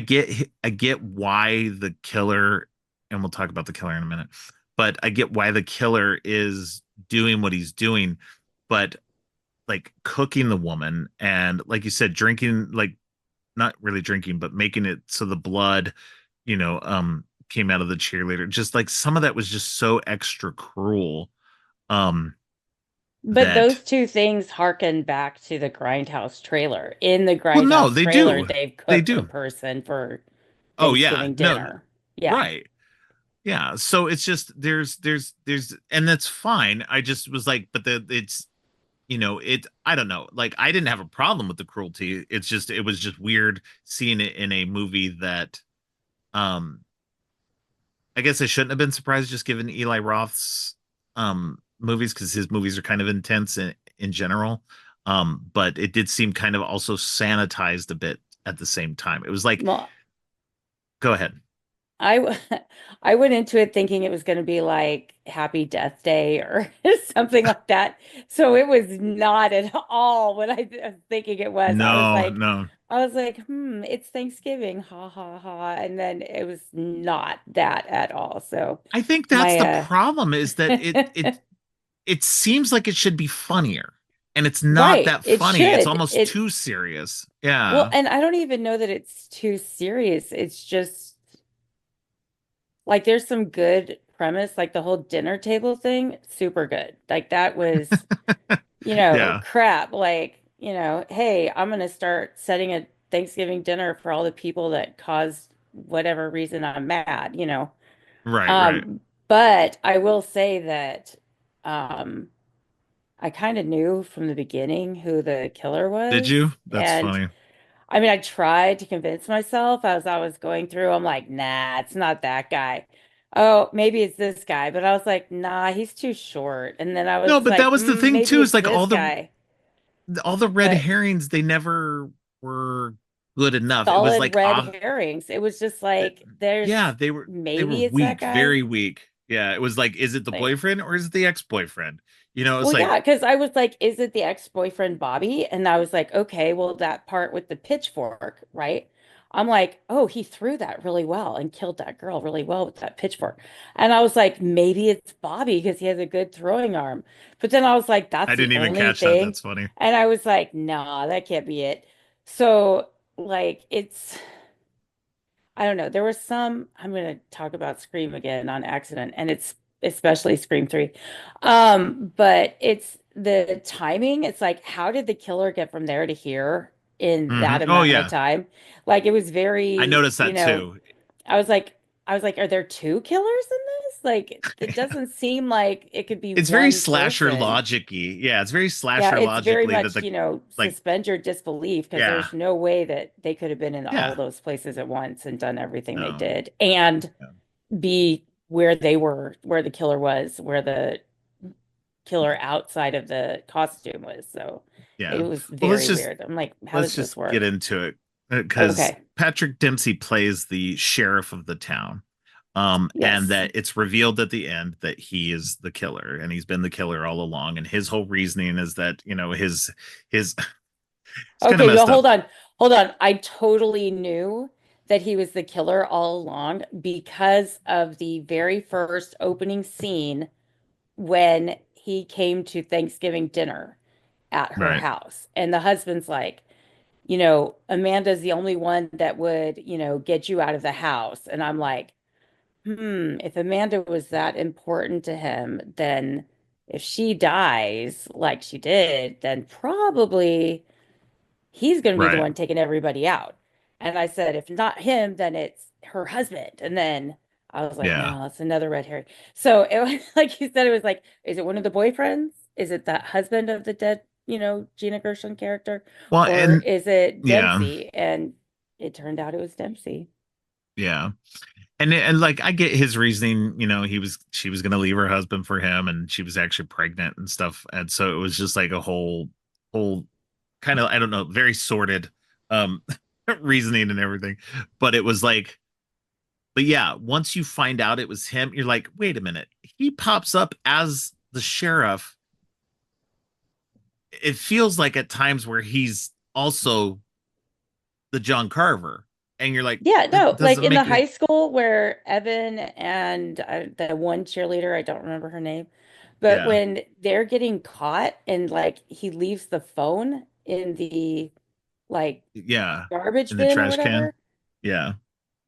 get why the killer, and we'll talk about the killer in a minute, but I get why the killer is doing what he's doing, but like cooking the woman and like you said, drinking, like not really drinking, but making it so the blood, came out of the cheerleader. Just like some of that was just so extra cruel. Um, But that those two things harken back to the Grindhouse trailer. In the Well, no, Grindhouse they trailer, do. they've They cooked a do. person for Oh yeah, Thanksgiving no, dinner. Yeah. right. Yeah. So it's just and that's fine. I just was like, but it's it I don't know. Like I didn't have a problem with the cruelty. It's just it was just weird seeing it in a movie that um I guess I shouldn't have been surprised just given Eli Roth's movies because his movies are kind of intense in general. But it did seem kind of also sanitized a bit at the same time. It was like, Well, go ahead. I w- I went into it thinking it was going to be like Happy Death Day or something like that. So it was not at all what I was thinking it was. No, no. I was like, it's Thanksgiving, ha ha ha. And then it was not that at all. So I think that's my the problem is that it seems like it should be funnier, and it's not right, that it funny. It's should. almost It too serious. well, Yeah. and I don't even know that it's too serious. It's just like there's some good premise, like the whole dinner table thing, super good. Like that was, Yeah. crap. Like, hey, I'm gonna start setting a Thanksgiving dinner for all the people that caused whatever reason I'm mad. Right, right. But I will say that um I kind of knew from the beginning who the killer Did was. you? That's And funny. I mean, I tried to convince myself as I was going through. I'm like, nah, it's not that guy. Oh, maybe it's this guy. But I was like, nah, he's too short. And then I No, was but that like, was the thing maybe too, is it's like this guy. all the red But herrings, they never were good enough. It was solid like red off. herrings. It was just th- like, yeah, there's they were maybe it's that weak, guy. very weak. Yeah, it was like, is it the Like, boyfriend or is it the ex-boyfriend? It's well, like yeah, because I was like, is it the ex-boyfriend Bobby? And I was like, okay, well, that part with the pitchfork, right? I'm like, oh, he threw that really well and killed that girl really well with that pitchfork. And I was like, maybe it's Bobby because he has a good throwing arm. But then I was like, I that's the didn't even only catch that. thing. That's funny. And I was like, nah, that can't be it. So, like, I don't know. There was some, I'm going to talk about Scream again on accident, and it's especially Scream 3. But it's the timing. It's like, how did the killer get from there to here in that Oh amount of yeah, time? Like it was I very, noticed that too. I was like, are there two killers in this? Like, it doesn't seem like it could be It's very one slasher person. logic-y. Yeah, it's very Yeah, slasher it's very logically that much, the like suspend your disbelief because yeah, there's no way that they could have been in all yeah, those places at once and done everything they no, did and yeah, be where they were, where the killer was, where the killer outside of the costume was. So yeah. it was Well, very weird. I'm like, how let's does this just get work? into it because Okay. Patrick Dempsey plays the sheriff of the town. And Yes. that it's revealed at the end that he is the killer and he's been the killer all along. And his whole reasoning is that, his it's kind of Okay, well, messed up. hold on. Hold on. I totally knew that he was the killer all along because of the very first opening scene when he came to Thanksgiving dinner at her Right. house. And the husband's like, Amanda's the only one that would, get you out of the house. And I'm like, if Amanda was that important to him, then if she dies like she did, then probably he's going to be the Right. one taking everybody out. And I said, if not him, then it's her husband. And then I was like, Yeah. no, it's another red herring. So it was like you said, it was like, is it one of the boyfriends? Is it that husband of the dead, Gina Gershon character? Well, Or and is it yeah, Dempsey? And it turned out it was Dempsey. yeah. And like I get his reasoning, she was gonna leave her husband for him and she was actually pregnant and stuff. And so it was just like a whole kind of, I don't know, very sorted um reasoning and everything. But it was like, but yeah, once you find out it was him, you're like, wait a minute, he pops up as the sheriff. It feels like at times where he's also the John Carver, and you're like, Yeah, that no, like doesn't in the make it. high school where Evan and the one cheerleader, I don't remember her name, but Yeah, when they're getting caught and like he leaves the phone in the like yeah, garbage in the bin or trash can. whatever, Yeah,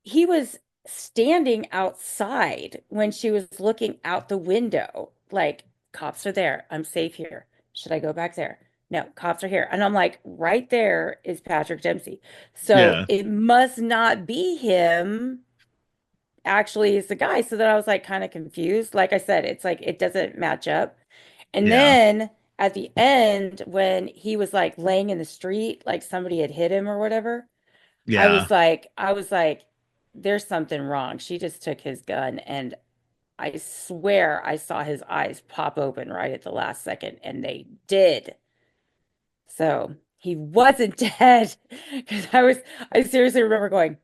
he was standing outside when she was looking out the window, like, cops are there. I'm safe here. Should I go back there? No, cops are here. And I'm like, right there is Patrick Dempsey. So yeah, it must not be him. Actually, it's the guy. So then I was like kind of confused. Like I said, it's like it doesn't match up. And yeah, then at the end, when he was like laying in the street, like somebody had hit him or whatever, yeah. I was like, there's something wrong. She just took his gun, and I swear I saw his eyes pop open right at the last second, and they did. So he wasn't dead. Because I seriously remember going,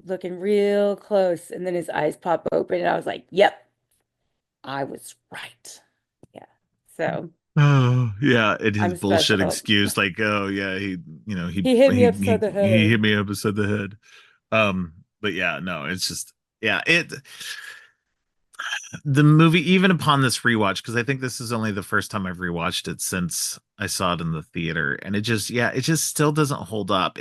looking real close, and then his eyes pop open, and I was like, yep, I was right. Yeah. So Oh, yeah. And his I'm bullshit special. excuse, like, oh yeah, he, He hit me upside the he hit head. me up beside the head. But yeah, no, it's just, yeah, the movie, even upon this rewatch, because I think this is only the first time I've rewatched it since I saw it in the theater, and it just, yeah, it just still doesn't hold up.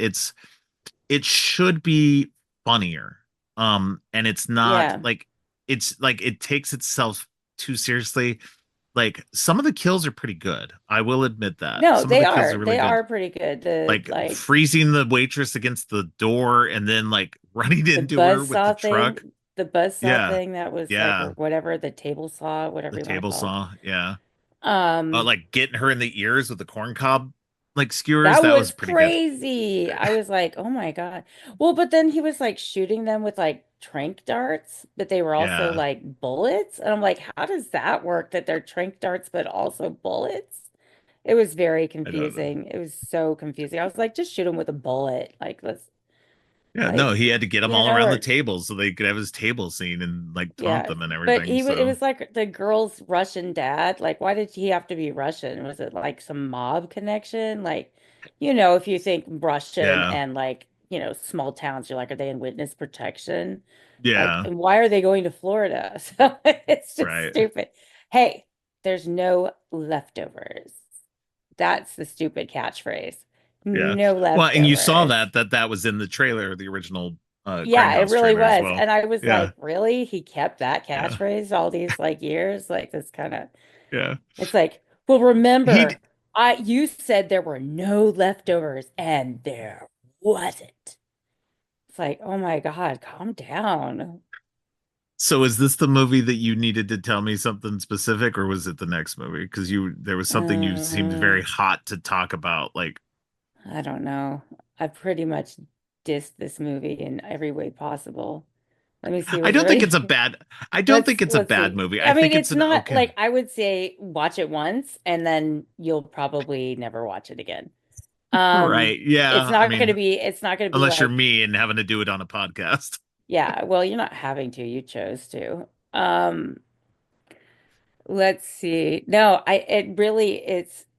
It should be funnier. And it's not Yeah. like, it's like it takes itself too seriously. Like some of the kills are pretty good. I will admit that. No, Some of they the kills are. are really They good. are pretty good. The Like like freezing the waitress against the door and then like running the into her buzz with the saw truck. thing, the buzz saw Yeah. thing that was like, or Yeah. whatever, the table saw, The whatever you want to table call it. saw. Yeah. Um, Like getting her in the ears with the corn cob like skewers, that that was was pretty good. crazy. I was like, oh my God. Well, but then he was like shooting them with like trank darts, but they were also Yeah, like bullets. And I'm like, how does that work that they're trank darts, but also bullets? It was very I don't know. confusing. It was so confusing. I was like, just shoot him with a bullet. Like, let's Yeah, no, like, he had to get them you all know, around the or table so they could have his table scene and like taunt yeah. them and But everything. he was, it So was like the girl's Russian dad. Like, why did he have to be Russian? Was it like some mob connection? Like, if you think Russian yeah, and like, small towns, you're like, are they in witness protection? Like, yeah, and why are they going to Florida? So it's just right, stupid. Hey, there's no leftovers. That's the stupid catchphrase. yeah. No Well, and you saw leftovers. that was in the trailer, the original Yeah, it Grindhouse really trailer as was. well. And I was Yeah, like, really? He kept that yeah, catchphrase all these like years? Like this kind of yeah. it's like, well, He remember, you said there were no leftovers and there wasn't. It's like, oh my God, calm down. So is this the movie that you needed to tell me something specific, or was it the next movie? Because you there was something you seemed Uh, very hot to talk about. Like, I don't know. I pretty much dissed this movie in every way possible. Let me see, I was don't think there it's a bad. I don't let's think it's a let's bad see. movie. I I mean, think it's it's an not okay. like I would say watch it once and then you'll probably never watch it again. Right? Yeah. I mean, It's not gonna be unless you're like, me and having to do it on a podcast. yeah, well, you're not having to, you chose to. Um, let's see. No,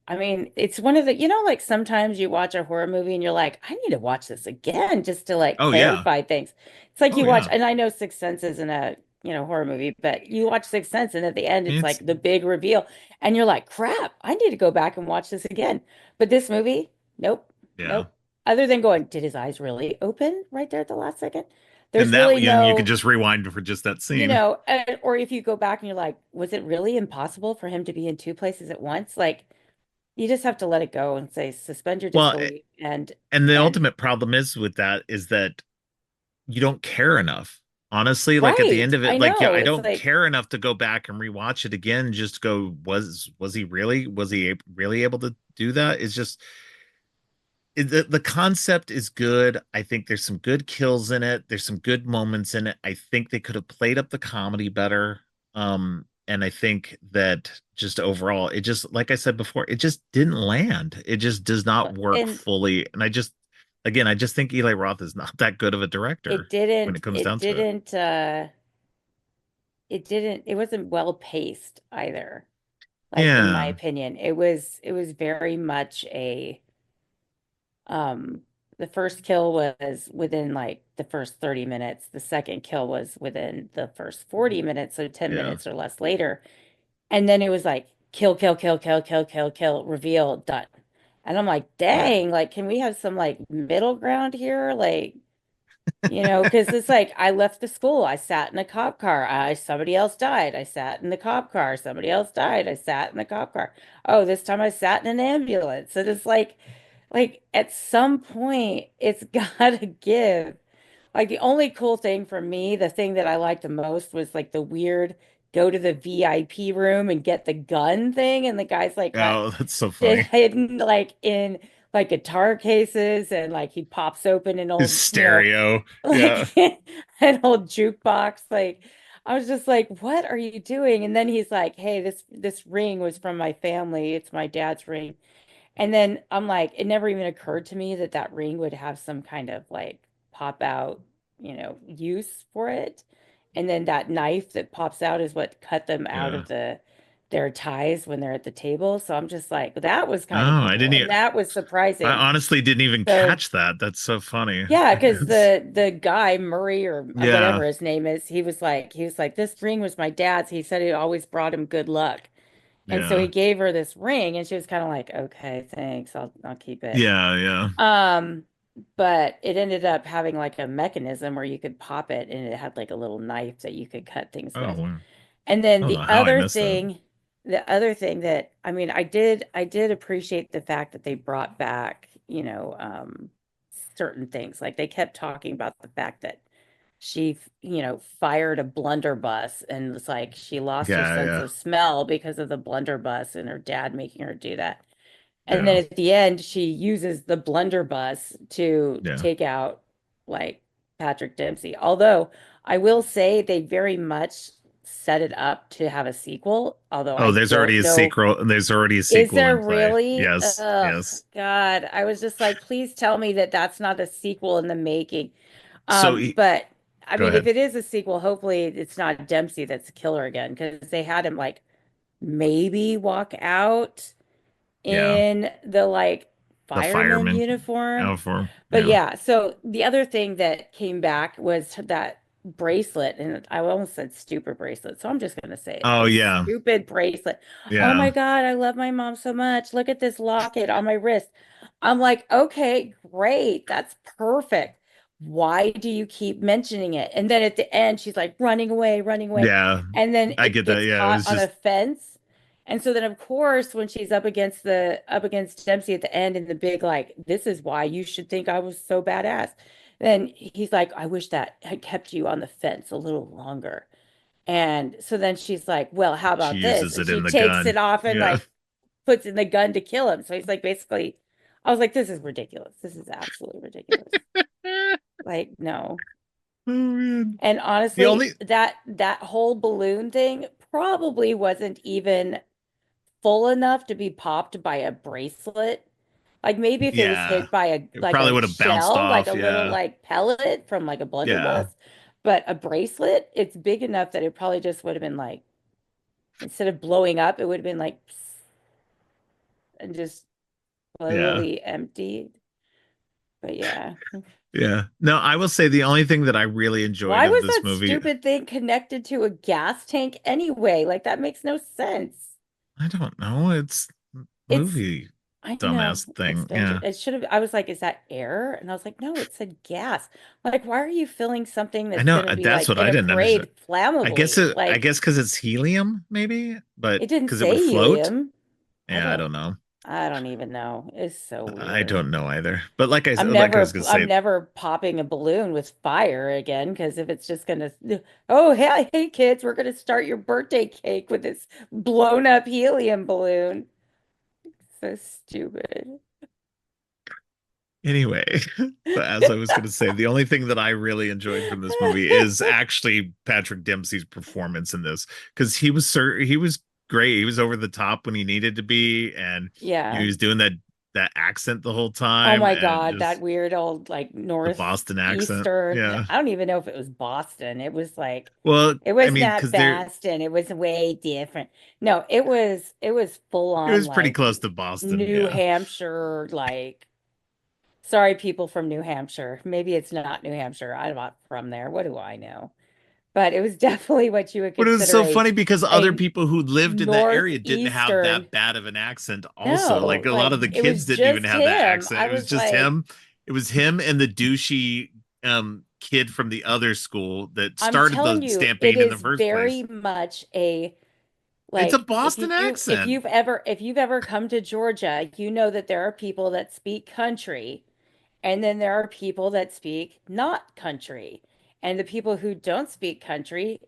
I mean, it's one of the, like sometimes you watch a horror movie and you're like, I need to watch this again just to like Oh yeah. clarify things. It's like Oh you watch, yeah. and I know Sixth Sense isn't a, horror movie, but you watch Sixth Sense and at the end it's It's like the big reveal and you're like, crap, I need to go back and watch this again. But this movie, nope, yeah. nope. Other than going, did his eyes really open right there at the last second? There's And that really and you could no just rewind for just that scene. or if you go back and you're like, was it really impossible for him to be in two places at once? Like, you just have to let it go and say, suspend your Well, disbelief and the and ultimate problem is with that is that you don't care enough. Honestly, like at the right. end of I it, like yeah, know. I It's don't like care enough to go back and rewatch it again. Just go, was he really able to do that? It's just the concept is good. I think there's some good kills in it. There's some good moments in it. I think they could have played up the comedy better. And I think that just overall, it just like I said before, it just didn't land. It just does not work and fully. And I just think Eli Roth is not that good of a director when it comes down to it. it wasn't well paced either. Like in my Yeah, opinion, it was very much um the first kill was within like the first 30 minutes. The second kill was within the first 40 minutes, so 10 yeah, minutes or less later. And then it was like kill, kill, kill, kill, kill, kill, kill, reveal, done. And I'm like, yeah. dang, like, can we have some like middle ground here? Like, because it's like I left the school, I sat in a cop car, somebody else died, I sat in the cop car, somebody else died, I sat in the cop car. Oh, this time I sat in an ambulance. And it's like at some point it's gotta give. Like the only cool thing for me, the thing that I liked the most was like the weird go to the VIP room and get the gun thing. And the guy's like got Oh, that's so shit funny. hidden like in like guitar cases and like he pops open an His old, stereo. like Yeah, an old jukebox. Like I was just like, what are you doing? And then he's like, hey, this ring was from my family. It's my dad's ring. And then I'm like, it never even occurred to me that that ring would have some kind of like pop out, use for it. And then that knife that pops out is what cut them out yeah. of their ties when they're at the table. So I'm just like, that was kind of Oh, I cool. didn't. And that was I surprising. honestly didn't even So catch that. That's so funny. yeah, because It's, the guy, Murray or yeah, whatever his name is, he was like, this ring was my dad's. He said it always brought him good luck. And so he yeah, gave her this ring and she was kind of like, okay, thanks. I'll keep it. yeah, yeah. Um, but it ended up having like a mechanism where you could pop it and it had like a little knife that you could cut things Oh, with. wow. And then I don't know how I missed that. the other thing that I mean, I did appreciate the fact that they brought back, certain things. Like they kept talking about the fact that she, fired a blunderbuss and it's like she lost her Yeah, sense yeah, of smell because of the blunderbuss and her dad making her do that. And then yeah, at the end, she uses the blunderbuss to yeah. take out like Patrick Dempsey. Although I will say they very much set it up to have a sequel, although Oh, I there's don't already a know. sequel. There's already a Is sequel there in play. really? Yes, Oh yes. God. I was just like, please tell me that that's not a sequel in the making. So But I go mean, if ahead. it is a sequel, hopefully it's not Dempsey that's the killer again, because they had him like maybe walk out Yeah, in the like the fireman fireman uniform. uniform. But Yeah. yeah, so the other thing that came back was that bracelet, and I almost said stupid bracelet, so I'm just gonna say it. Oh This yeah, stupid bracelet. Oh my yeah, God, I love my mom so much. Look at this locket on my wrist. I'm like, okay, great. That's perfect. Why do you keep mentioning it? And then at the end, she's like running away, running away. yeah. And then I it get that. gets Yeah, it caught was on a just fence. And so then of course when she's up against Dempsey at the end in the big like this is why you should think I was so badass. Then he's like, I wish that had kept you on the fence a little longer. And so then she's like, well, how she about this? uses And it she in the takes it gun. off and Yeah. like puts in the gun to kill him. So he's like basically I was like, this is ridiculous. This is absolutely ridiculous. Like, no. Oh man. And The honestly, only that whole balloon thing probably wasn't even full enough to be popped by a bracelet. Like maybe if it was yeah, hit by a it like probably a would have bounced shell, like off. a little Yeah, like pellet from like a yeah, blunderbuss, but a bracelet, it's big enough that it probably just would have been like instead of blowing up, it would have been like and just yeah, slowly emptied. But yeah. yeah. No, I will say the only thing that I really enjoyed Why of was this that movie, stupid thing connected to a gas tank anyway? Like that makes no sense. I don't know. It's It's movie I know dumbass it's thing. dangerous. Yeah. It should have. I was like, "Is that air?" And I was like, "No, it said gas." Like, why are you filling something I that's know going to be that's like what in I a didn't understand. parade flammably? I Like, guess because it's helium, maybe, but it didn't because it would say float. helium. I Yeah, I don't. don't know. I don't even know. It's so I weird. don't know either. But I'm like I was never. gonna I'm say, never popping a balloon with fire again because if it's just gonna. Oh, hey kids, we're gonna start your birthday cake with this blown up helium balloon. So stupid. anyway. But as I was gonna say, the only thing that I really enjoyed from this movie is actually Patrick Dempsey's performance in this because he was great. He was over the top when he needed to be, and he Yeah. was doing that accent the whole Oh time, my and God, that just weird old like the Boston accent. northeastern. Yeah. I don't even know if it was Boston. It was like Well, it I was mean, not because they're Boston. It was way different. No, it was full it on was pretty like close to Boston. New Yeah. Hampshire, like sorry people from New Hampshire. Maybe it's not New Hampshire. I'm not from there. What do I know? But it was definitely what you would But it was consider so funny because other a people who lived in that area didn't have northeastern. that bad of an accent also. No, Like a lot like of the it kids was didn't even just have that him. accent. I It was was just like, him. It was him and the douchey kid from the other school that I'm started telling the you, it stampede in the is first very place. much a It's a like Boston accent. if you've ever come to Georgia, you know that there are people that speak country and then there are people that speak not country. And the people who don't speak country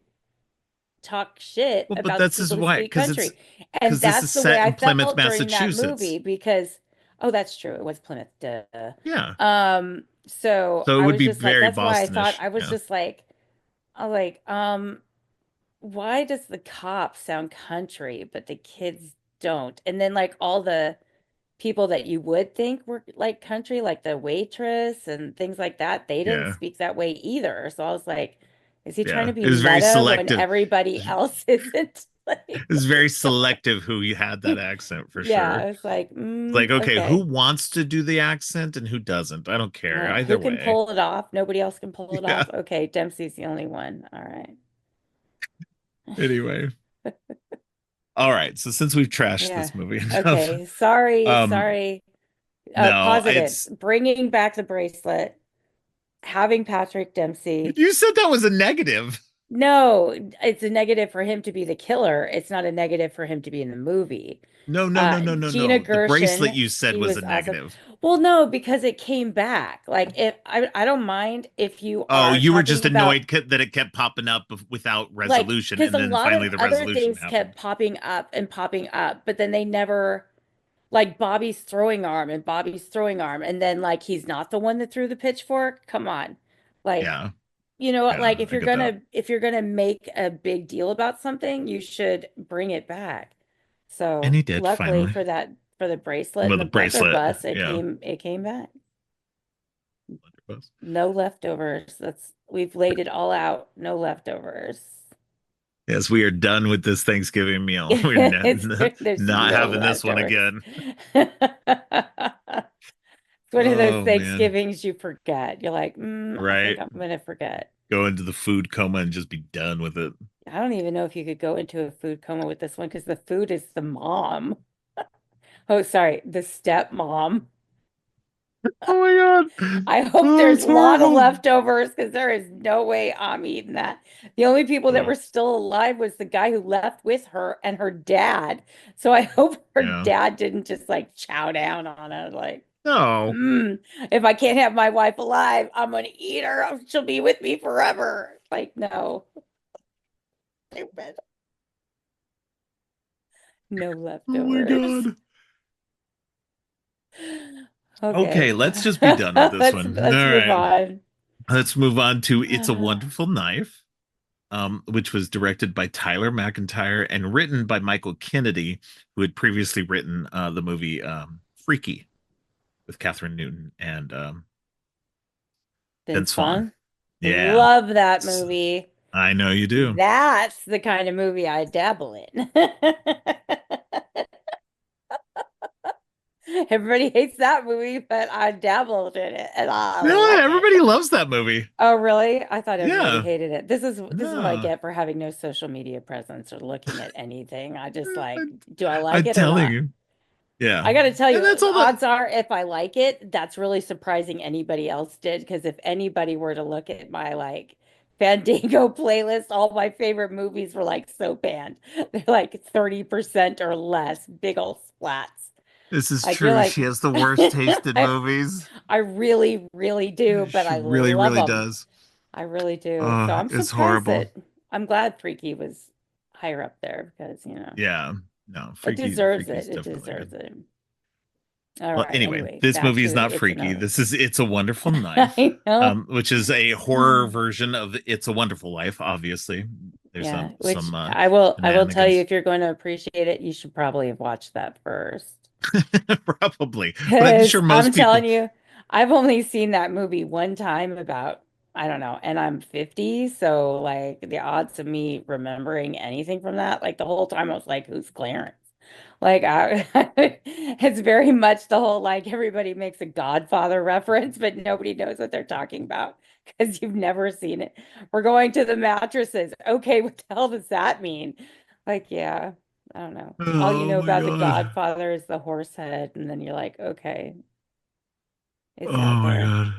talk shit Well, but about the that's just people who why, speak country. And because this that's is the way set I in Plymouth, felt during that Massachusetts. movie because oh, that's true. It was Plymouth. Duh. Yeah. So So it I would was be just like very that's why I thought Bostonish. I was Yeah. just like I was like, why does the cop sound country, but the kids don't? And then like all the people that you would think were like country, like the waitress and things like that, they didn't Yeah. speak that way either. So I was like, is he trying Yeah. to be It was very meta when selective. everybody else isn't? It Like, was very selective who you had that accent for yeah, sure. I was like, Like, okay, who okay. wants to do the accent and who doesn't? I don't care. Yeah, Either who can way. pull it off? Nobody else can pull it Yeah. off. Okay, Dempsey's the only one. All right. Anyway. All right. So since we've trashed Yeah. this movie enough, Okay. Sorry. um, Sorry. no, Positives. Bringing back the bracelet, having Patrick Dempsey. you said that was a negative. No, it's a negative for him to be the killer. It's not a negative for him to be in the movie. No, no, no, no, no, Gina no. The bracelet Gershon, you said she was a was awesome. negative. Well, no, because it came back. Like if I don't mind if you Oh, are you were talking just about annoyed that it kept popping up without like resolution, because and a then lot finally of the other resolution things happened. kept popping up, but then they never like Bobby's throwing arm and Bobby's throwing arm, and then like he's not the one that threw the pitchfork. Come on. Like, Yeah, you know what, yeah, like I get that. if you're gonna make a big deal about something, you should bring it back. And So he did luckily finally. for the bracelet Well, and the the bracelet. blunderbuss, Yeah. it came back. No leftovers. That's we've laid it all out. No leftovers. Yes, we are done with this Thanksgiving meal. We're There's not no having this one leftovers. again. It's one of those Oh man. Thanksgivings you forget. You're like, I think Right. I'm gonna forget. Go into the food coma and just be done with it. I don't even know if you could go into a food coma with this one because the food is the mom. Oh, sorry, the stepmom. Oh my God. I hope Oh, there's it's a lot of horrible. leftovers because there is no way I'm eating that. The only people that Oh, were still alive was the guy who left with her and her dad. So I hope her yeah. dad didn't just like chow down on it. Like, No. if I can't have my wife alive, I'm gonna eat her. She'll be with me forever. Like, no, stupid. No Oh my leftovers. God. Okay. Okay, let's just be done with this one. All Let's move right. on. Let's move on to It's a Wonderful Knife, which was directed by Tyler McIntyre and written by Michael Kennedy, who had previously written the movie Freaky with Catherine Newton and Vince Vince Vaughn. Vaughn. Yeah, Love that movie. I know you do. That's the kind of movie I dabble in. Everybody hates that movie, but I dabbled in it and I Yeah, like it. everybody loves that movie. Oh, really? I thought everybody Yeah. hated it. This is what I No. get for having no social media presence or looking at anything. I just I, like, do I like I'm it or telling not? you. Yeah. I got to tell And you, that's all that odds are if I like it, that's really surprising anybody else did. Because if anybody were to look at my like Fandango playlist, all my favorite movies were like so banned. They're like 30% or less, big old splats. this is Like you're true. like, She has the worst taste in movies. I really, really do, but She I really, love really them. does. I really do. So Oh, I'm it's surprised horrible. that I'm glad Freaky was higher up there because, Yeah. No, it Freaky deserves it. Freaky's It definitely deserves good. it. All Well, right. anyway, Anyway, this back movie is to not It's freaky. Another. This is It's a Wonderful Knife, I know. which is a horror version of It's a Wonderful Life, obviously. There's Yeah, which some I will tell you shenanigans. if you're going to appreciate it, you should probably have watched that first. Probably. But I'm Because sure I'm most telling people you, I've only seen that movie one time about, I don't know, and I'm 50, so like the odds of me remembering anything from that, like the whole time I was like, who's Clarence? Like it's very much the whole like everybody makes a Godfather reference, but nobody knows what they're talking about because you've never seen it. We're going to the mattresses. Okay, what the hell does that mean? Like, yeah, I don't know. All you Oh know my about the God. Godfather is the horse head, and then you're like, okay, Oh it's out my there. God.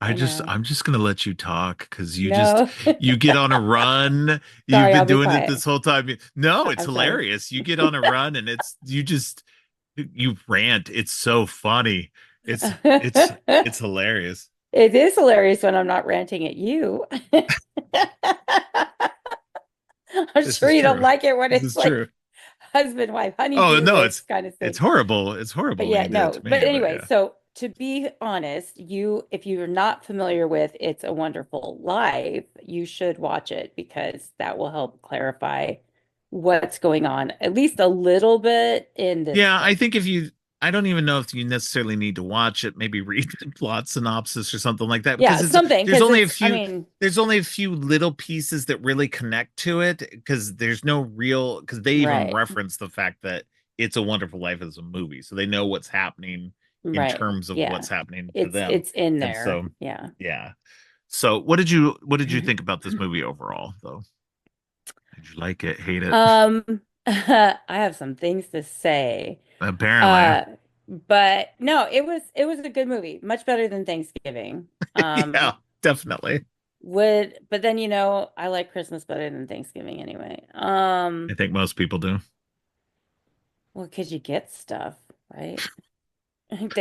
I know. I'm just gonna let you talk because No. you get on a run. You've Sorry, been I'll be doing it quiet. this whole time. No, it's I'm sorry. hilarious. You get on a run and you rant. It's so funny. It's hilarious. It is hilarious when I'm not ranting at you. I'm This sure is you don't true. like it when This it's is like true. husband, wife, Oh honeydew no, list kind of it's thing. horrible. It's But horrible when yeah, you do it no. to But me, but anyway, yeah. so to be honest, if you're not familiar with It's a Wonderful Life, you should watch it because that will help clarify what's going on, at least a little bit in this Yeah, I film. think I don't even know if you necessarily need to watch it, maybe read the plot synopsis or something like that, because Yeah, something, there's because only a it's, I few, mean, there's only a few little pieces that really connect to it, because there's no real, because they even right, reference the fact that It's a Wonderful Life is a movie. So they know what's happening in right. terms of Yeah. what's happening to them. It's in And there. so, Yeah. yeah. So what did you think about this movie overall, though? Did you like it, hate it? I have some things to say. Apparently. Uh, but no, it was a good movie, much better than Thanksgiving. Yeah, definitely. would, but then I like Christmas better than Thanksgiving anyway. I think most people do. Well, because you get stuff, right?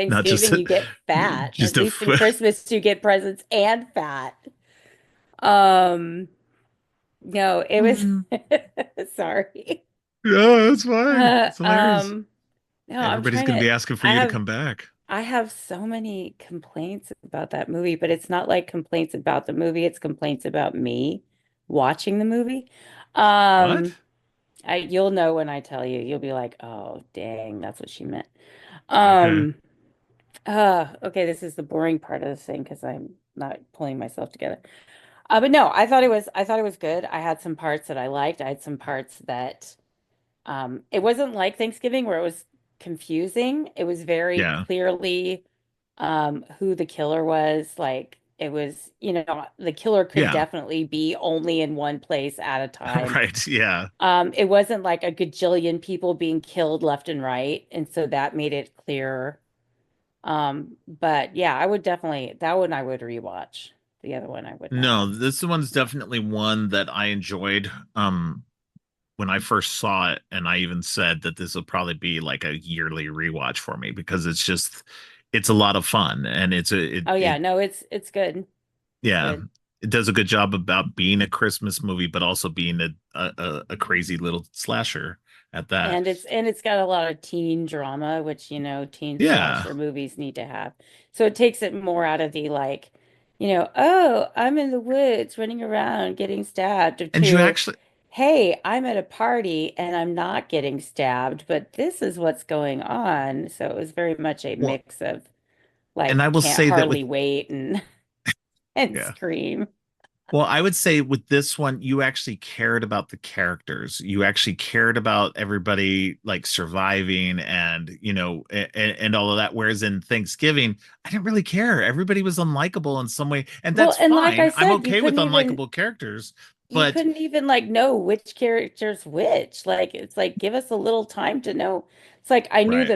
Not just Thanksgiving you get fat. At just a least in Christmas you get presents and fat. Um, no, it was sorry. Yeah, that's fine. Uh, It's hilarious. um, no, I'm Everybody's trying gonna to be asking for I you to have come back. I have so many complaints about that movie, but it's not like complaints about the movie, it's complaints about me watching the movie. What? Um, you'll know when I tell you. You'll be like, "Oh, dang, that's what she meant." Okay. Um, okay, this is the boring part of this thing because I'm not pulling myself together. But no, I thought it was good. I had some parts that I liked. I had some parts that it wasn't like Thanksgiving where it was confusing. It was very Yeah. clearly who the killer was. Like it was, the killer could Yeah. definitely be only in one place at a time. Right. Yeah. It wasn't like a gajillion people being killed left and right, and so that made it clearer. But yeah, I would definitely that one I would rewatch. The other one I would not. No, this one's definitely one that I enjoyed when I first saw it, and I even said that this will probably be like a yearly rewatch for me because it's a lot of fun and Oh it yeah, no, it's good. It's yeah, good. it does a good job about being a Christmas movie, but also being a crazy little slasher at that. And it's got a lot of teen drama, which teen Yeah. slasher movies need to have. So it takes it more out of the like, oh, I'm in the woods running around getting stabbed And you to, actually hey, I'm at a party and I'm not getting stabbed, but this is what's going on. So it was very much a well, mix of and I like will can't say that with hardly wait and and yeah. scream. Well, I would say with this one, you actually cared about the characters. You actually cared about everybody like surviving and, and all of that. Whereas in Thanksgiving, I didn't really care. Everybody was unlikable in some way, and Well, that's and like I fine. I'm said, okay with unlikable characters, you but couldn't even like know which character's which. Like it's like give us a little time to know. It's like right.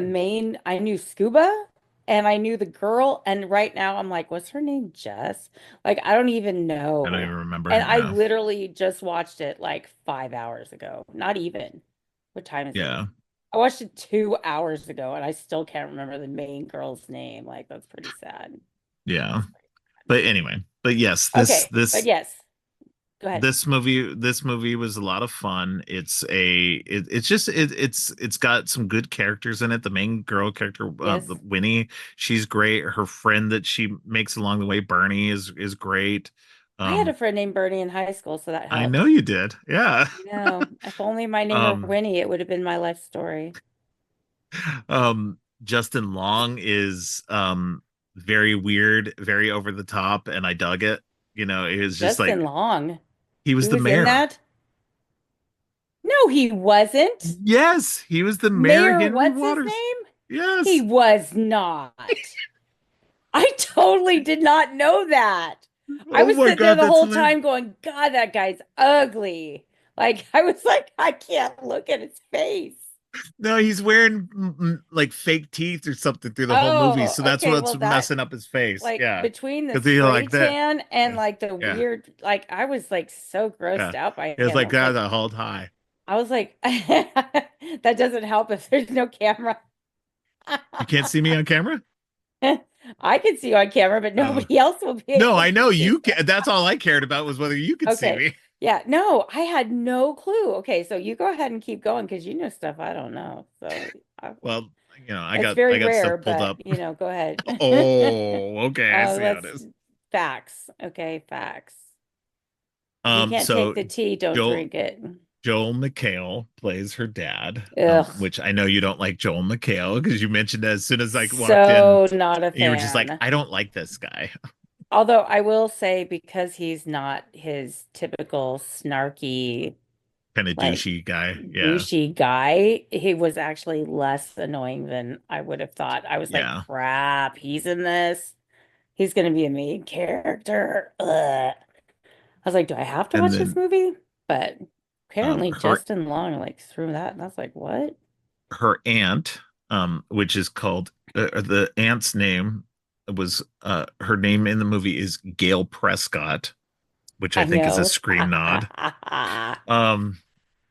I knew Scuba and I knew the girl, and right now I'm like, what's her name? Jess? Like I don't even I don't know. even remember. And I Yeah. literally just watched it like 5 hours ago. Not even. What time is it? Yeah. I watched it 2 hours ago and I still can't remember the main girl's name. Like that's pretty sad. Yeah. But anyway, but yes, Okay, but yes, go ahead. this movie was a lot of fun. It's got some good characters in it. The main girl character, Yes. Winnie, she's great. Her friend that she makes along the way, Bernie, is great. I had a Um, friend named Bernie in high school, so that I know helps. you did. Yeah. No, if only my name were Um, Winnie, it would have been my life story. Justin Long is very weird, very over the top, and I dug it. It was just Justin like Long. he He was the was in mayor. that? No, he wasn't. Yes, he was the mayor, Mayor, Henry what's his Waters. name? He Yes. was not. I totally did not know that. I Oh was my sitting there God, the that's whole hilarious. time going, God, that guy's ugly. Like, I was like, I can't look at his face. No, he's wearing like fake teeth or something through the whole movie, Oh, so that's okay. what's Well, that messing up his face. like Yeah, between the because he spray like that. tan and Yeah, like the yeah, weird, like I was like so grossed yeah. out by It was him. I like was that like, the whole time. I was like, that doesn't help if there's no camera. You can't see me on camera. I can see you on camera, but Uh, nobody else will be no, able I to know see you you. can. That's all I cared about was whether you could see Okay. me. Yeah, no, I had no clue. Okay, so you go ahead and keep going because you know stuff I don't know. So Well, it's I very got rare, stuff pulled but up. go ahead. Oh, okay, I see how it Let's is. facts. Okay, facts. If you can't take So the tea, don't Joel drink it. Joel McHale plays her dad, Ugh. which I know you don't like Joel McHale because you mentioned as soon as I walked in, So not a you were just like, fan. I don't like this guy. Although I will say, because he's not his typical snarky, Kind of like douchey guy. Yeah. douchey guy, he was actually less annoying than I would have thought. I was like, Yeah. crap, he's in this. He's going to be a main character. Ugh. I was like, do I have to And watch this then movie? But apparently her Justin Long like threw that, and I was like, what? her aunt, which is called the aunt's name was her name in the movie is Gail Prescott. which I I think is a know. Scream nod. Um,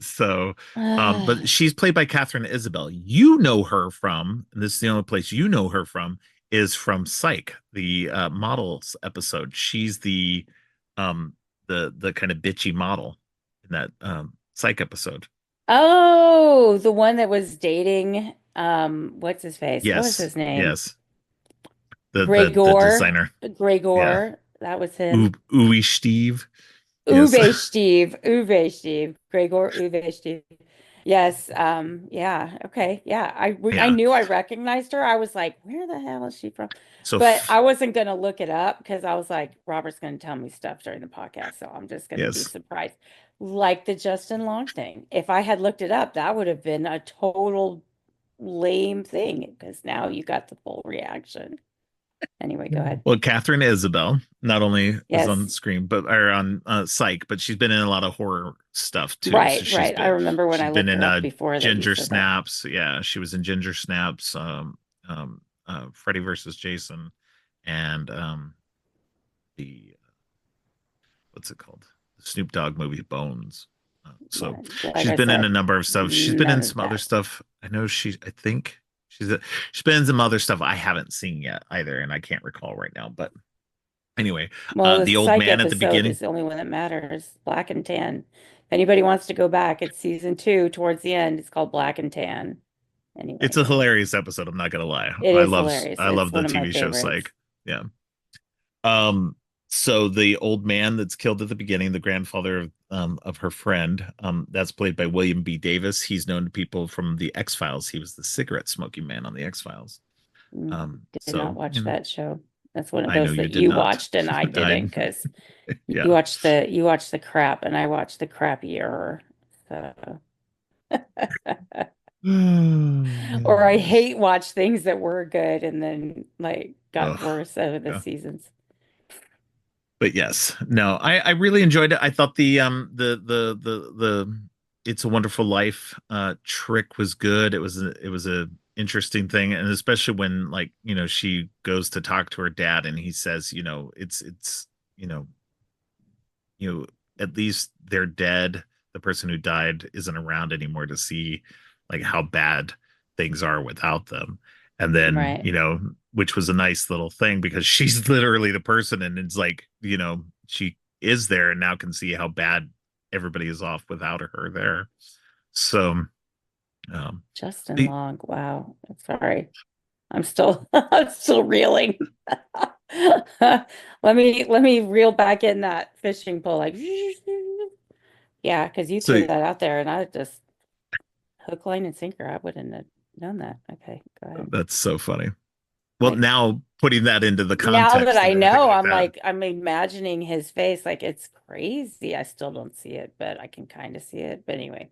so, but she's played by Catherine Isabel. You know her from, and this is the only place you know her from, is from Psych, the models episode. She's um the kind of bitchy model in that Psych episode. Oh, the one that was dating, what's his face? What was Yes, his name? yes. The Gregor. designer. Yeah. Gregor. That was him. Uwe Steve. Yes. Uwe Steve. Uwe Steve. Gregor Uwe Steve. Yes. Yeah. Okay. Yeah. I Yeah. knew I recognized her. I was like, where the hell is she from? So But I wasn't gonna look it up because I was like, Robert's gonna tell me stuff during the podcast, so I'm just gonna be yes. surprised. Like the Justin Long thing. If I had looked it up, that would have been a total lame thing because now you got the full reaction. Anyway, go ahead. Well, Catherine Isabel not only is on Yes. screen, but or on Psych, but she's been in a lot of horror stuff too. So Right, right. I remember when I she's been looked in her up before that you Ginger said that. Snaps. Yeah, she was in Ginger Snaps, Freddy versus Jason, and the what's it called? The Snoop Dogg movie Bones. So Yeah, like she's I been in a said, number of stuff. She's been in none of some other that. stuff. I know I think she's been in some other stuff I haven't seen yet either, and I can't recall right now. But anyway, Well, the the old psych man at the episode beginning. is the only one that matters. Black and Tan. If anybody wants to go back, it's season 2 towards the end. It's called Black and Tan. It's Anyway, a go ahead. hilarious episode. I'm not gonna lie. It is hilarious. I It's love the one of my TV show favorites. Psych. Yeah. So the old man that's killed at the beginning, the grandfather of her friend, that's played by William B. Davis. He's known to people from the X-Files. He was the cigarette smoking man on the X-Files. Did not So watch that show. That's one of I know those you that did you not. watched and I I didn't because yeah. you watched the crap and I watched the crappier. So or I hate watch things that were good and then like got Ugh, worse over the yeah. seasons. But yes, no, I really enjoyed it. I thought the It's a Wonderful Life trick was good. It was a interesting thing, and especially when like she goes to talk to her dad, and he says it's you know you know at least they're dead. The person who died isn't around anymore to see like how bad things are without them. And then Right. which was a nice little thing because she's literally the person, and it's like she is there and now can see how bad everybody is off without her there. So Justin the Long. Wow. Sorry. I'm still I'm still reeling. Let me reel back in that fishing pole like yeah, because you so threw that out there and I just hook, line, and sinker. I wouldn't have known that. Okay, go ahead. that's so funny. Well, Like now putting that into the now that context and I everything know, like that. I'm imagining his face like it's crazy. I still don't see it, but I can kind of see it. But anyway.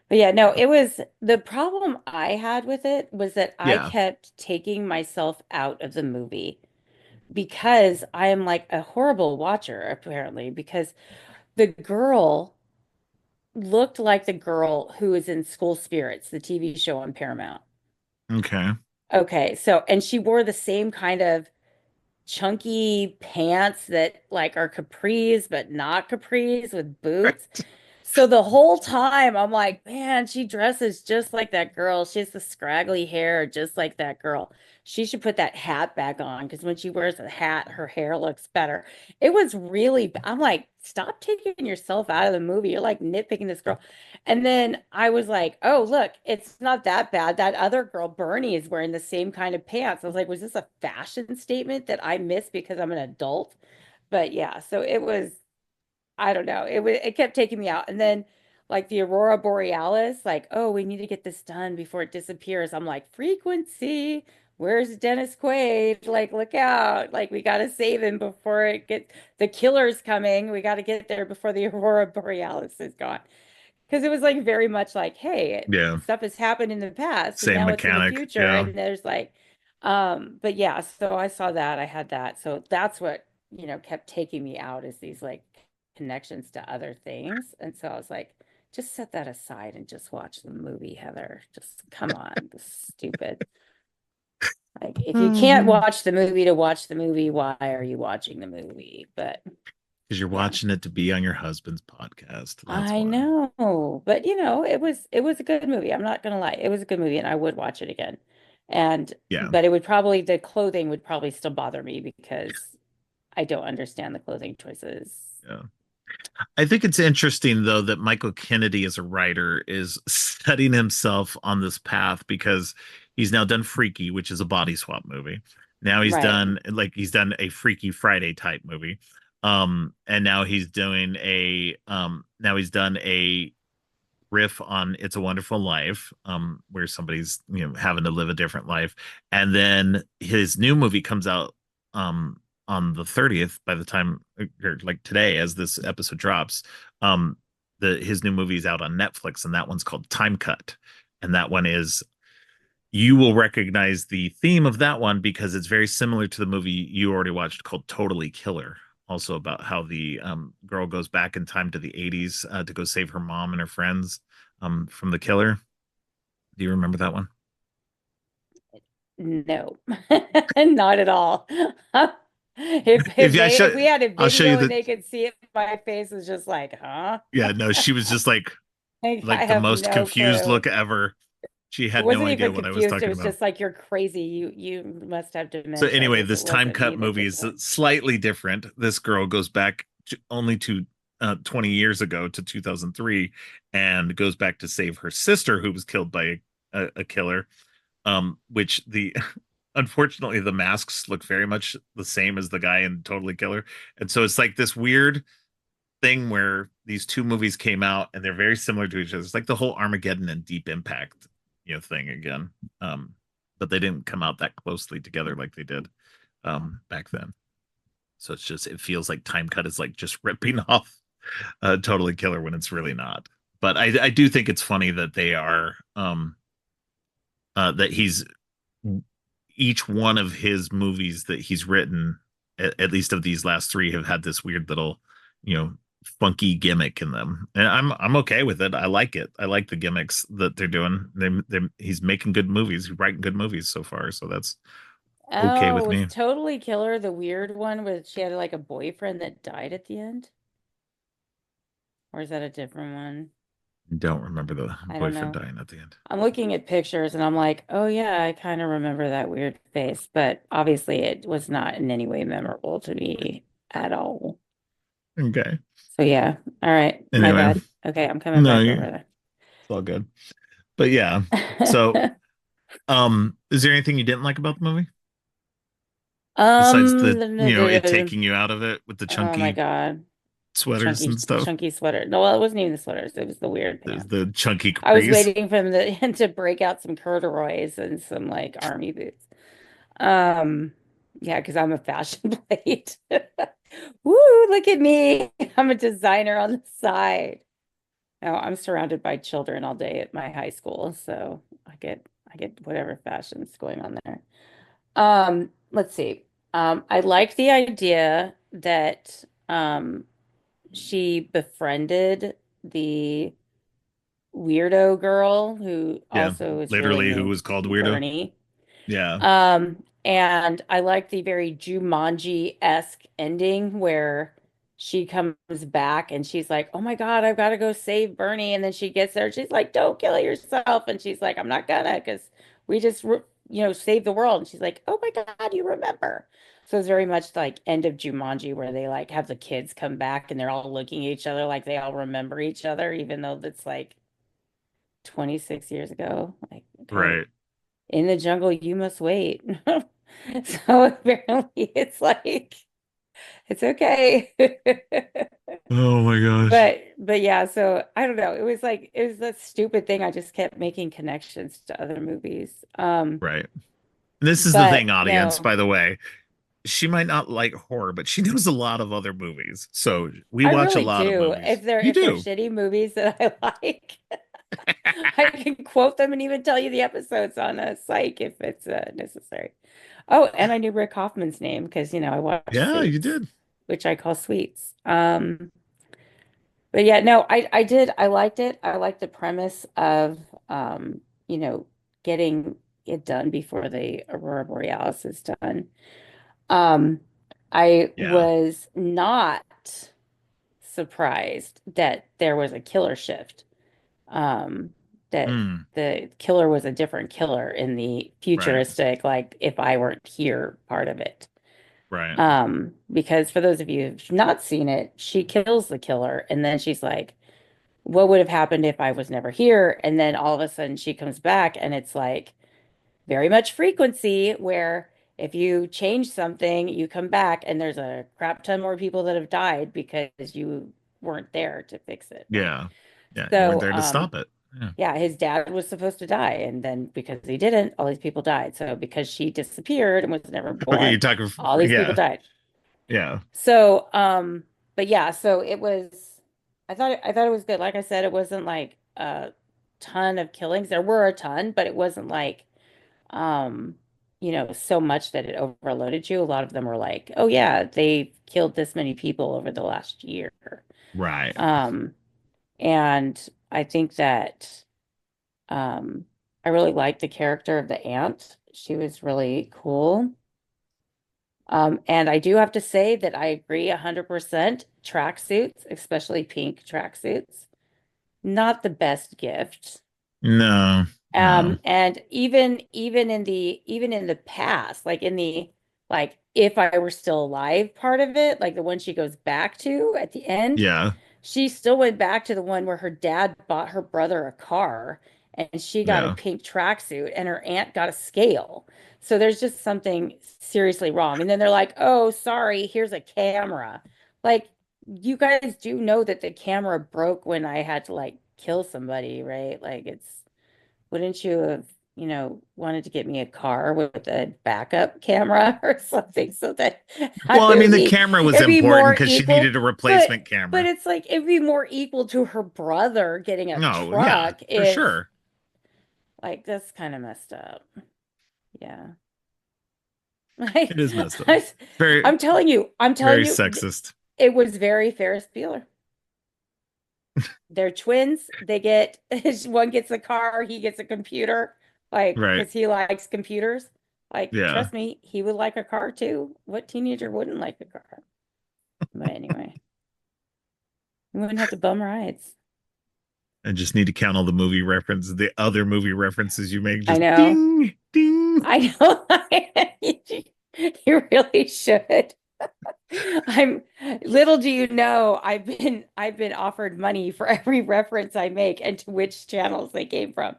But yeah, no, it was the problem I had with it was that I Yeah. kept taking myself out of the movie because I am like a horrible watcher, apparently, because the girl looked like the girl who was in School Spirits, the TV show on Paramount. Okay. Okay, so and she wore the same kind of chunky pants that like are capris but not capris with boots. So the whole time I'm like, man, she dresses just like that girl. She has the scraggly hair just like that girl. She should put that hat back on because when she wears a hat, her hair looks better. It was really, I'm like, stop taking yourself out of the movie. You're like nitpicking this girl. And then I was like, oh, look, it's not that bad. That other girl, Bernie, is wearing the same kind of pants. I was like, was this a fashion statement that I missed because I'm an adult? But yeah, so it was, I don't know. It kept taking me out. And then like the Aurora Borealis, like, oh, we need to get this done before it disappears. I'm like, frequency. Where's Dennis Quaid? Like, look out. Like, we got to save him before it gets the killer's coming. We got to get there before the Aurora Borealis is gone. Because it was like very much like, hey, Yeah. stuff has happened in the past and Same now it's in the mechanic. future. Yeah. And there's like, but yeah, so I saw that, I had that. So that's what, kept taking me out is these like connections to other things. And so I was like, just set that aside and just watch the movie, Heather. Just come on, this is stupid. Like, if you can't Mm. watch the movie to watch the movie, why are you watching the movie? But because you're Yeah. watching it to be on your husband's podcast. That's I why. know, but it was a good movie. I'm not gonna lie. It was a good movie and I would watch it again. And Yeah. but the clothing would probably still bother me because I don't understand the clothing choices. Yeah. I think it's interesting though that Michael Kennedy as a writer is setting himself on this path because he's now done Freaky, which is a body swap movie. Now Right. he's done a Freaky Friday type movie. And now he's done a riff on It's a Wonderful Life, where somebody's, having to live a different life. And then his new movie comes out on the 30th by the time, or like today, as this episode drops. His new movie is out on Netflix, and that one's called Time Cut. And that one is you will recognize the theme of that one because it's very similar to the movie you already watched called Totally Killer. Also about how the girl goes back in time to the 80s to go save her mom and her friends from the killer. Do you remember that one? No, not at all. If If if yeah, they if we had a I'll show you video and the. they could see it, my face was just like, huh? Yeah, no, she was just Like I like the have most no confused clue. look ever. She It had no wasn't idea even what I was confused. It talking was about. just like you're crazy. You must have So dementia anyway, because it this time wasn't me cut that movie just is went. slightly different. This girl goes back only to 20 years ago to 2003 and goes back to save her sister who was killed by a killer. Which the unfortunately the masks look very much the same as the guy in Totally Killer. And so it's like this weird thing where these two movies came out and they're very similar to each other. It's like the whole Armageddon and Deep Impact, thing again. But they didn't come out that closely together like they did back then. So it feels like Time Cut is like just ripping off Totally Killer when it's really not. But I do think it's funny that they are that he's each one of his movies that he's written, at least of these last three, have had this weird little, you know, funky gimmick in them, and I'm okay with it. I like it. I like the gimmicks that they're doing. He's making good movies, he's writing good movies so far, so that's okay Oh, with was me. Totally Killer the weird one where she had like a boyfriend that died at the end? Or is that a different one? Don't remember the I don't boyfriend know. dying at the end. I'm looking at pictures and I'm like, oh yeah, I kind of remember that weird face, but obviously it was not in any way memorable to me at all. Okay. So yeah, all right, my Anyway, bad. Okay, I'm coming no, back it's over all good. But yeah, so there. is there anything you didn't like about the movie besides Um, the it taking you out of it with the oh my chunky God, sweaters chunky and stuff? chunky sweater. No, well, it wasn't even the sweaters. It was the weird There's pants. the chunky I was capris. waiting for him to break out some corduroys and some like army boots. Um, yeah, because I'm a fashion plate. Woo, look at me. I'm a designer on the side. No, I'm surrounded by children all day at my high school, so I get whatever fashion's going on there. Let's see. I like the idea that she befriended the weirdo girl who Yeah, also is really literally, who named was called Weirdo. Bernie. Yeah, And I like the very Jumanji-esque ending where she comes back and she's like, "Oh my God, I've got to go save Bernie." And then she gets there, she's like, "Don't kill yourself." And she's like, "I'm not gonna, because we just, saved the world." And she's like, "Oh my God, you remember?" So it's very much like end of Jumanji where they like have the kids come back and they're all looking at each other like they all remember each other, even though that's like 26 years ago. Like, okay, right. in the jungle, you must wait. So apparently it's like it's okay. Oh my gosh. But yeah, so I don't know. It was that stupid thing. I just kept making connections to other movies. Right. This is the thing, But audience, no, by the way. She might not like horror, but she knows a lot of other movies. So we I watch a really lot of do. movies. You If they're do. shitty movies that I like, I can quote them and even tell you the episodes on a psych if it's necessary. Oh, and I knew Rick Hoffman's name because I watched Yeah, you Suits, did. which I call Sweets. But yeah, no, I did. I liked it. I liked the premise of you know, getting it done before the Aurora Borealis is done. Um, I Yeah. was not. surprised that there was a killer shift. Um, that Mm, the killer was a different killer in the right. futuristic, like if I weren't here part of it. Right. Because for those of you who've not seen it, she kills the killer and then she's like, what would have happened if I was never here? And then all of a sudden she comes back and it's like very much frequency where if you change something, you come back and there's a crap ton more people that have died because you weren't there to fix it. Yeah. Yeah. You weren't So, there to stop it. Yeah. yeah, his dad was supposed to die, and then because he didn't, all these people died. So because she disappeared and was never Okay. You're born, talking. all these people Yeah. died. Yeah. So, but yeah, so it was, I thought it was good. Like I said, it wasn't like a ton of killings. There were a ton, but it wasn't like, um, so much that it overloaded you. A lot of them were like, oh yeah, they killed this many people over the last year. Right. Um, and I think that, um, I really liked the character of the aunt. She was really cool. And I do have to say that I agree 100%. Tracksuits, especially pink tracksuits, not the best gift. No. No. And even in the past, like in the like if I were still alive part of it, like the one she goes back to at the end, Yeah. she still went back to the one where her dad bought her brother a car and she got a Yeah. pink tracksuit and her aunt got a scale. So there's just something seriously wrong. And then they're like, "Oh, sorry, here's a camera." Like you guys do know that the camera broke when I had to like kill somebody, right? Like it's wouldn't you have, wanted to get me a car with a backup camera or something so that I Well, I would mean, the be camera was it'd be important more because she equal, needed a but replacement but camera. it's like it'd be more equal to her brother getting a No. Yeah. truck For if sure. like that's kind of messed up. Yeah. It Like is messed up. I, Very, I'm telling very you, sexist. it was very Ferris Bueller. They're twins. They get one gets a car, he gets a computer, like Right. because he likes computers. Like, Yeah. trust me, he would like a car too. What teenager wouldn't like a car? But anyway, we wouldn't have to bum rides. I just need to count all the movie references, the other movie references you make. I Just know. ding, ding. I know. You really should. I'm little do you know, I've been offered money for every reference I make and to which channels they came from.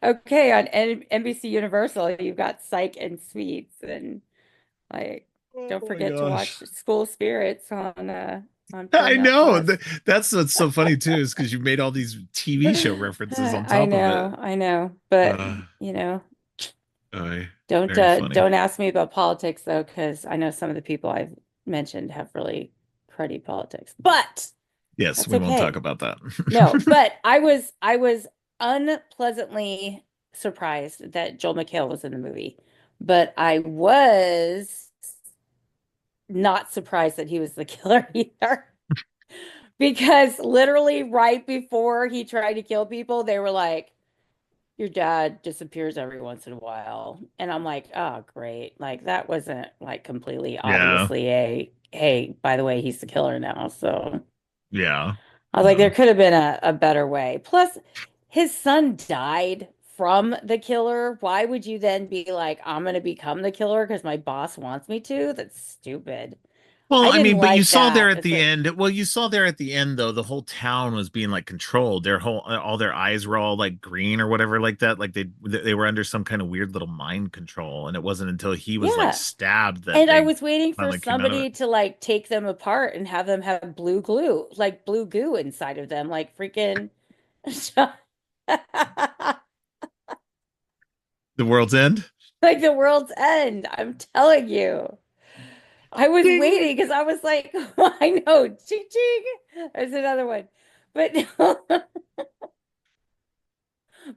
Okay, on NBC Universal, you've got Psych and Sweets and like Oh don't my forget to watch gosh. School Spirits on I Paramount know. Plus. That's what's so funny too, is because you made all these TV show references on top of it. I know, but Uh, you know, don't very uh funny. don't ask me about politics though, because I know some of the people I've mentioned have really cruddy politics. But Yes, that's we won't talk okay. about that. No, but I was unpleasantly surprised that Joel McHale was in the movie. But I was not surprised that he was the killer either. Because literally right before he tried to kill people, they were like, your dad disappears every once in a while. And I'm like, oh, great. Like that wasn't like completely Yeah, obviously hey, by the way, he's the killer now. So yeah, I was like, there no. could have been a better way. Plus, his son died from the killer. Why would you then be like, I'm going to become the killer because my boss wants me to? That's stupid. Well, I I didn't mean, but you like saw there that. at It's the like, end. Well, you saw there at the end though, the whole town was being like controlled. Their whole, all their eyes were all like green or whatever like that. Like they were under some kind of weird little mind control, and it wasn't until he was like yeah. stabbed that And I they was waiting for finally came out of it. somebody to like take them apart and have them have blue glue, like blue goo inside of them, like freaking The World's End. like the world's end. I'm telling you. I was Ding. waiting because I was like, I know, ching ching. There's another one. But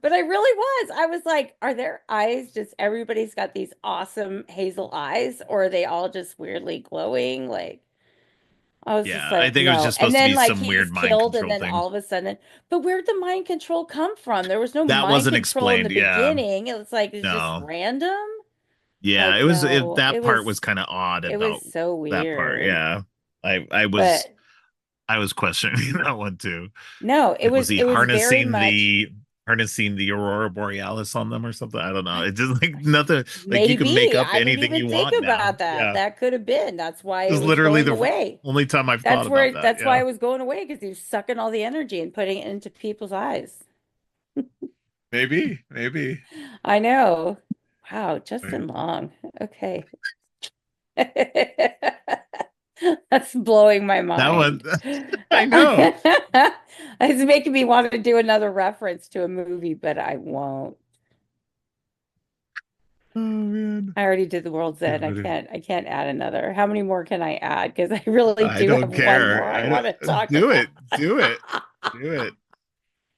but I really was. I was like, are their eyes just everybody's got these awesome hazel eyes, or are they all just weirdly glowing? Like I was just Yeah, I like, think it was no. just And supposed to then be like some he's weird mind killed, and control then thing. all of a sudden, but where'd the mind control come from? There was no That mind wasn't control in the explained. Yeah, beginning. It was like it's just no. random. Yeah, Like, it was no, that part was kind of odd it was about so that part. weird. Yeah. I was But I was questioning that one too. No, Like, was he it was very much harnessing the aurora borealis on them or something? I don't know. It's just like nothing. Like you can make maybe. up I didn't anything even you think want now. about that. Yeah, That could have been. That's why this it is was literally going the away. only time I've thought about that. That's why Yeah, it was going away because he was sucking all the energy and putting it into people's eyes. maybe. I know. Wow, Right. Justin Long. Okay. That's blowing my That one, mind. I know. It's making me want to do another reference to a movie, but I won't. Oh man. I already did the World's Yeah, End. but I can't add another. How many more can I add? Because I really I do have don't one care. more I I want to don't talk do about. it. Do it. Do it.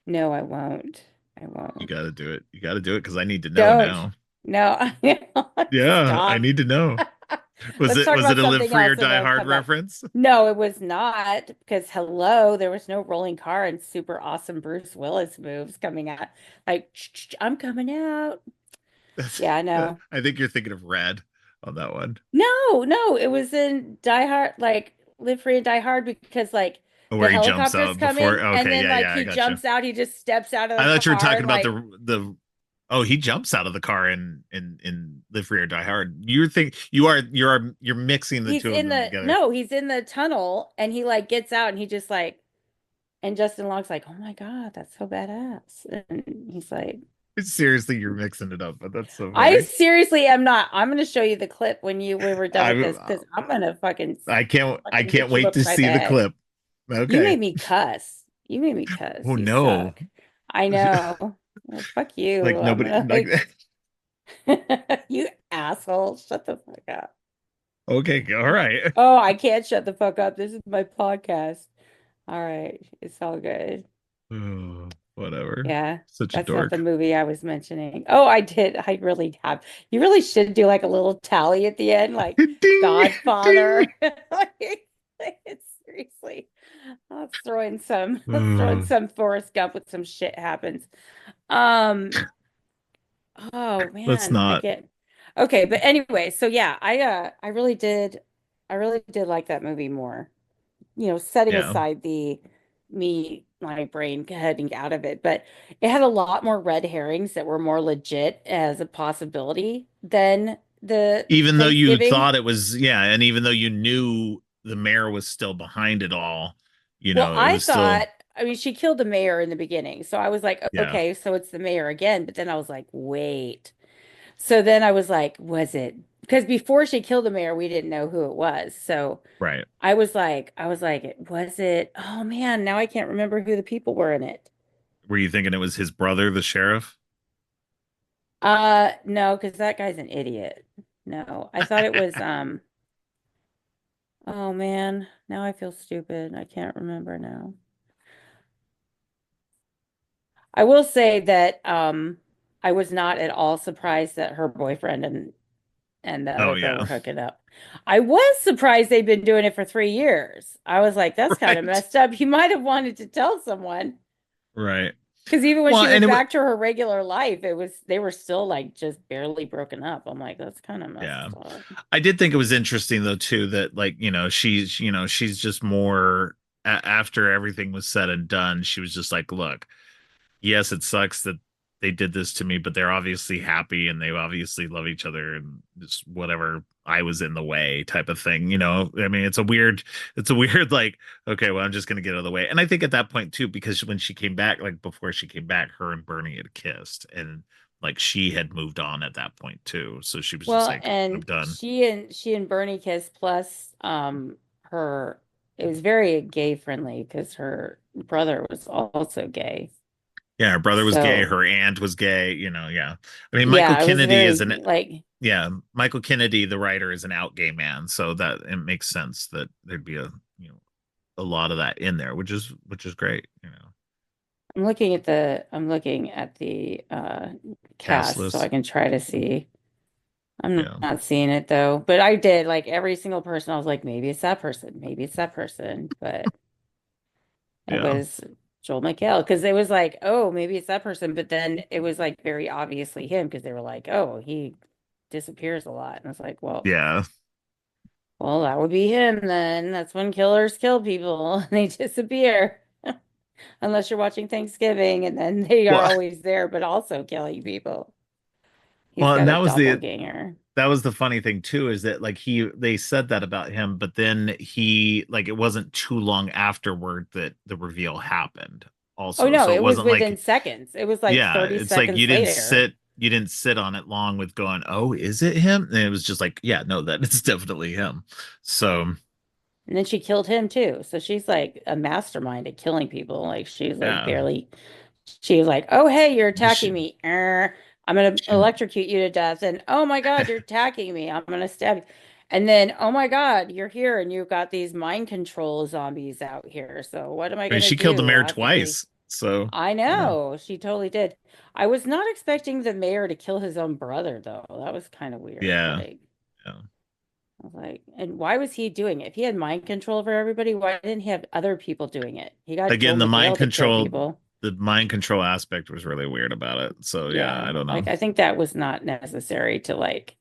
No, I won't. I You won't. got to do it. You got to do it because I need to know Don't. now. No, Yeah, I stop. need to know. Let's talk Was it about a Live something Free or else and Die it'll Hard come back. reference? No, it was not because hello, there was no rolling car and super awesome Bruce Willis moves coming out. Like, I'm coming out. That's, Yeah, I know. I think you're thinking of Red on that one, No, it was in Die Hard, like Live Free and Die Hard because like the where he jumps helicopter's out before. coming and Okay, then yeah, like yeah, I he got you. jumps out, he just steps out of I the thought you were car talking and about like the. Oh, he jumps out of the car in Live Free or Die Hard. You're mixing the he's two of in them the together. no, he's in the tunnel and he like gets out and he just like and Justin Long's like, "Oh my God, that's so badass." And he's like, Seriously, you're mixing it up, but that's so I funny. seriously am not. I'm gonna show you the clip when we're done with I this because I'm gonna I fucking can't hit you wait to upside the see the head. clip. You Okay. made me cuss. You made me cuss. Oh You no. suck. I know. Well, fuck Like you. I'm nobody gonna like you asshole. Shut the fuck up. okay, all right. Oh, I can't shut the fuck up. This is my podcast. All right. It's all good. Oh, whatever. Yeah, Such a that's not the dork. movie I was mentioning. Oh, I did. I really have. You really should do like a little tally at the end, like Ding, ding. Godfather. It's seriously. Let's throw in Oh, some Forrest Gump with some shit happens. Um, oh let's man, I not. get okay, but anyway, so yeah, I really did like that movie more, setting Yeah. aside my brain heading out of it, but it had a lot more red herrings that were more legit as a possibility than the Even though you Thanksgiving. thought it was, yeah, and even though you knew the mayor was still behind it all, Well, it I was still, thought, I mean, she killed the mayor in the beginning. So I was like, yeah, okay, so it's the mayor again. But then I was like, wait. So then I was like, was it? Because before she killed the mayor, we didn't know who it was. So right. I was like, was it? Oh man, now I can't remember who the people were in it. Were you thinking it was his brother, the sheriff? No, because that guy's an idiot. No, I thought it was, oh man, now I feel stupid. I can't remember now. I will say that, I was not at all surprised that her boyfriend and the Oh other girl yeah. were hooking up. I was surprised they'd been doing it for 3 years. I was like, that's kind of Right. messed up. You might have wanted to tell someone. Right. Because even when Well, she and went it was back to her regular life, they were still like just barely broken up. I'm like, that's kind of yeah. messed up. I did think it was interesting though too that like, she's just more after everything was said and done, she was just like, look, yes, it sucks that they did this to me, but they're obviously happy and they obviously love each other and just whatever I was in the way type of thing. I mean, it's a weird, like, okay, well, I'm just gonna get out of the way. And I think at that point too, because when she came back, like before she came back, her and Bernie had kissed and like she had moved on at that point too. So she was just Well, like, I'm and done. she and Bernie kissed plus her it was very gay friendly because her brother was also gay. Yeah, her brother was gay, So her aunt was gay, yeah. I mean, Michael yeah, it was Kennedy is very an like yeah, Michael Kennedy, the writer, is an out gay man, so that it makes sense that there'd be a lot of that in there, which is great. I'm looking at the Cast cast so I list. can try to see. I'm Yeah. not seeing it though, but I did like every single person. I was like, maybe it's that person, maybe it's that person, but it Yeah. was Joel McHale because it was like, oh, maybe it's that person, but then it was like very obviously him because they were like, oh, he disappears a lot, and I was like, Yeah. Well, that would be him then. That's when killers kill people and they disappear. Unless you're watching Thanksgiving and then they are Well, always there, but also killing people. He's well, and got a doppelganger. that was the funny thing too, is that like they said that about him, but then he like it wasn't too long afterward that the reveal happened Oh also. no, So it it was wasn't within like, seconds. It was like yeah, 30 it's like seconds later. you didn't sit on it long with going, oh, is it him? And it was just like, yeah, no, that it's definitely him. So And then she killed him too. So she's like a mastermind at killing people. Like she's like yeah, barely, she was like, oh, hey, you're attacking she, me. I'm going to she, electrocute you to death. And oh my God, you're attacking me. I'm going to stab you. And then, oh my God, you're here and you've got these mind control zombies out here. So what am I I mean, going to she killed the do? mayor I have to be, twice. So I you know, know, she totally did. I was not expecting the mayor to kill his own brother, though. That was kind of weird. yeah, Like, yeah. I was like, and why was he doing it? If he had mind control over everybody, why didn't he have other people doing it? He got Joel Again, McHale to kill people. the mind control aspect was really weird about it. So yeah, Yeah, I don't know. like I think that was not necessary to like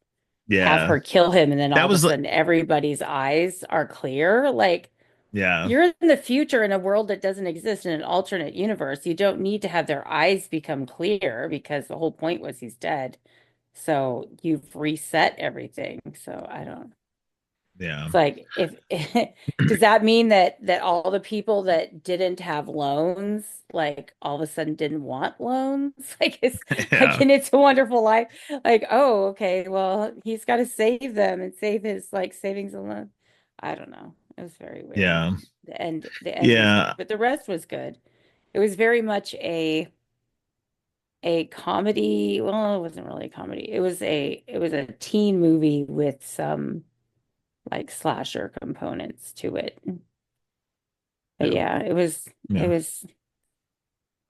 have Yeah, her kill him and then all that of a was like, sudden everybody's eyes are clear. Like yeah, you're in the future in a world that doesn't exist in an alternate universe. You don't need to have their eyes become clear because the whole point was he's dead. So you've reset everything. So I don't. yeah, It's like if does that mean that all the people that didn't have loans like all of a sudden didn't want loans? Like it's like yeah, in It's a Wonderful Life, like, oh, okay, well, he's got to save them and save his like savings and loan. I don't know. It was very weird. yeah, The end was weird, yeah. but the rest was good. It was very much a comedy. Well, it wasn't really a comedy. It was a teen movie with some like slasher components to it. But Yeah. yeah, it Yeah. was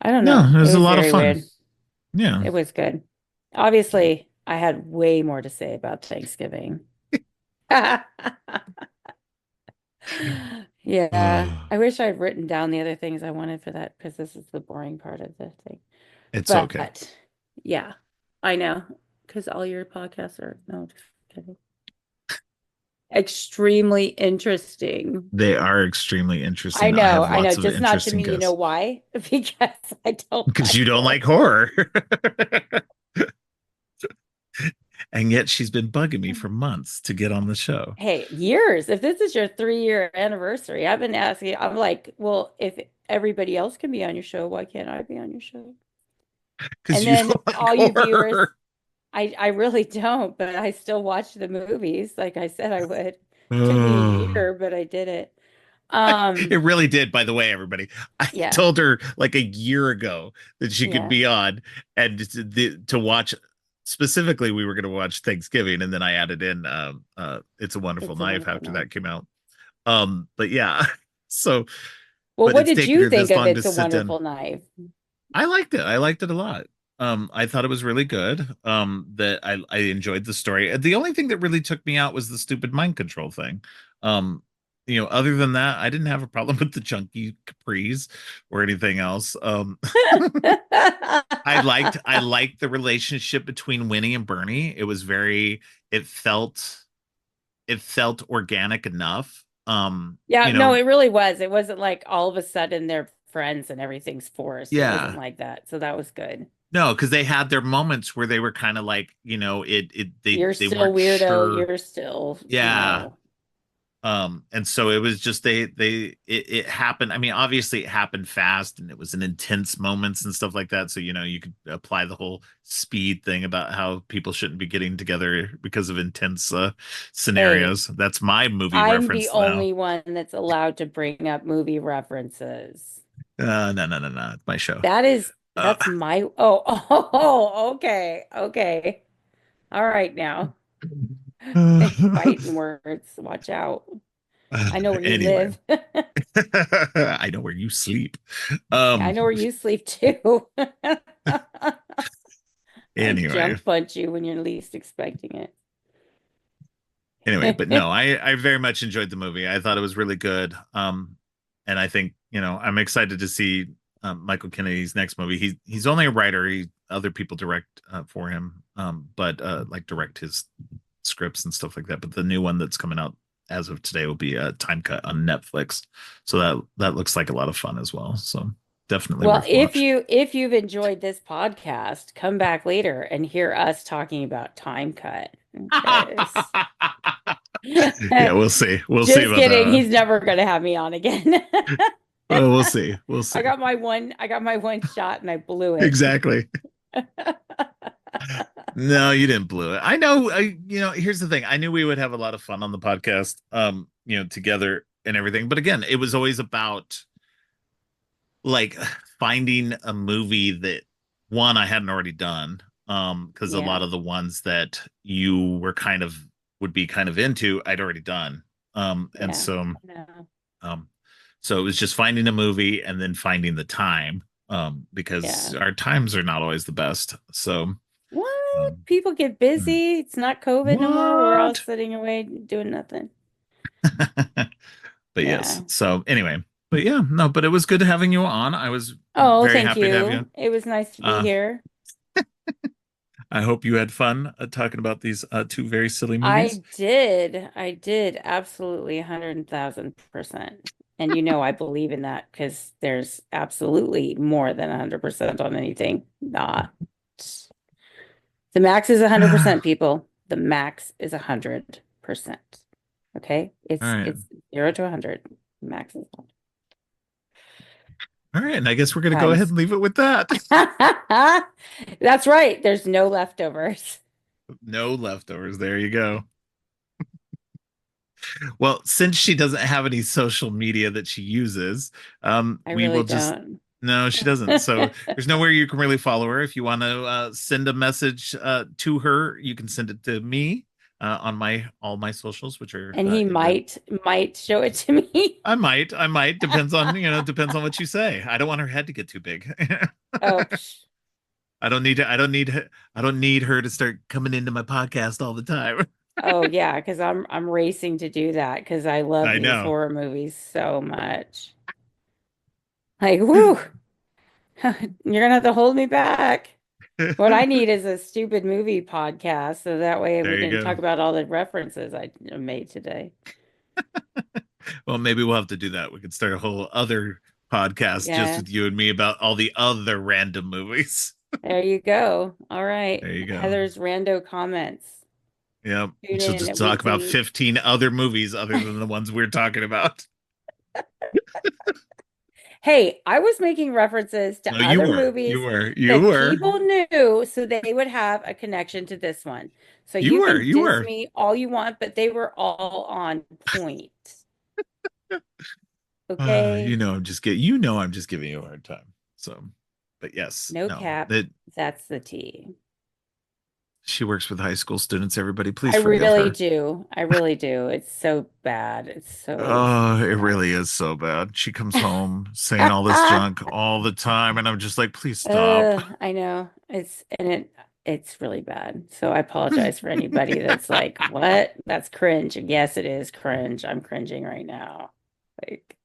I don't No, know. it It was a was lot of very fun. weird. Yeah. It was good. Obviously, I had way more to say about Thanksgiving. Yeah, I wish I'd written down the other things I wanted for that because this is the boring part of the thing. It's okay. But yeah, I know because all your podcasts are no, just kidding. Extremely interesting. They are extremely interesting. I have I know, lots of just not to interesting me. You know guests why? Because I don't because you like don't horror. like horror. And yet she's been bugging me for months to get on the show. Hey, years. If this is your 3-year anniversary, I've been asking, I'm like, well, if everybody else can be on your show, why can't I be on your show? Because And you then don't like all you viewers, horror. I really don't, but I still watch the movies like I said I would. Took me a Oh. year, but I did it. It really did, by the way, everybody. I Yeah, told her like a year ago that she could yeah, be on and to watch specifically we were going to watch Thanksgiving and then I added in It's a Wonderful it's a Knife wonderful after night. that came out. But yeah. So Well, but what it's did taken you her think this of long to It's a sit down. Wonderful Knife? I liked it. I liked it a lot. I thought it was really good. That I enjoyed the story. The only thing that really took me out was the stupid mind control thing. Um, other than that, I didn't have a problem with the chunky capris or anything else. I liked the relationship between Winnie and Bernie. It was very it felt it felt organic enough. Yeah, no, it really was. It wasn't like all of a sudden they're friends and everything's forced. It wasn't Yeah. like that. So that was good. No, because they had their moments where they were kind of like, You're they still weren't weirdo. sure. You're still, Yeah. And so it was just it happened. I mean, obviously it happened fast and it was an intense moments and stuff like that. So, you could apply the whole speed thing about how people shouldn't be getting together because of intense hey, scenarios. That's my movie I'm the reference now. only one that's allowed to bring up movie references. No, no, no, no. It's my show. Uh, That's my, oh, oh, okay, okay. All right now. Fighting words. Watch out. I know where you anyway, live. I know where you sleep. I Um, know where you sleep too. I anyway, junk punch you when you're least expecting but no, it. I very much enjoyed the movie. I thought it was really good. And I think, I'm excited to see Michael Kennedy's next movie. He's only a writer. Other people direct for him, but like direct his scripts and stuff like that. But the new one that's coming out as of today will be a Time Cut on Netflix. So that looks like a lot of fun as well. So definitely Well, worth watch. if you've enjoyed this podcast, come back later and hear us talking about Time Cut. Because Yeah, we'll see. We'll see just about kidding, that he's never gonna have me on again. Well, we'll see. We'll I see. got my one shot and I blew it. Exactly. No, you didn't blow it. I know. Here's the thing. I knew we would have a lot of fun on the podcast, together and everything. But again, it was always about like finding a movie that one I hadn't already done. Because a Yeah, lot of the ones that you were would be kind of into, I'd already done. And yeah. so, No. um, so it was just finding a movie and then finding the time, Yeah. because our times are not always the best. So, What? um, People get busy. It's not COVID no more. We're all what? sitting away doing nothing. But yes. Yeah. So anyway, but yeah, no, but it was good having you on. I was Oh, very thank happy to have you you. on. It was nice to be Uh, here. I hope you had fun talking about these two very silly movies. I did. I did. Absolutely 100,000%. And you know I believe in that because there's absolutely more than 100% on anything. Not. The max is All 100%, people. The max is 100%. Okay? right. It's 0 to 100. Max is All right. And I guess we're going to go ahead times. and leave it with that. That's right. There's no leftovers. No leftovers. There you go. Well, since she doesn't have any social media that she uses, I we really will just. don't. No, she doesn't. So there's nowhere you can really follow her. If you want to send a message to her, you can send it to me on my all my socials, which are And he in the. might show it to me. I might. Depends on what you say. I don't want her head to get too big. Oh, I don't need her to start coming into my podcast all the time. oh yeah, because I'm racing to do that because I love I these know. horror movies so much. Like, whoo, you're gonna have to hold me back. What I need is a stupid movie podcast, so that way we There you can go. talk about all the references I made today. Well, maybe we'll have to do that. We could start a whole other podcast just Yeah, with you and me about all the other random movies. there you go. All right, There you go. Heather's rando comments. Yep. Tune So in just at talk about weekly. 15 other movies other than the ones we're talking about. Hey, I was making references No, to you other were. You movies were. You that were. people knew so they would have a connection to this one. So You you were. can You diss were. me all you want, but they were all on point. Okay? I'm just giving you a hard time. So, but yes, No no. cap. That That's the T. she works with high school students. Everybody, please I forgive really her. do. I really do. It's so bad. It's so, Oh, so it really is so bad. She comes home saying all this bad. junk all the time, and I'm just like, please stop. I know. It's really bad. So I apologize for anybody that's like, what? That's cringe. And yes, it is cringe. I'm cringing right now. Like,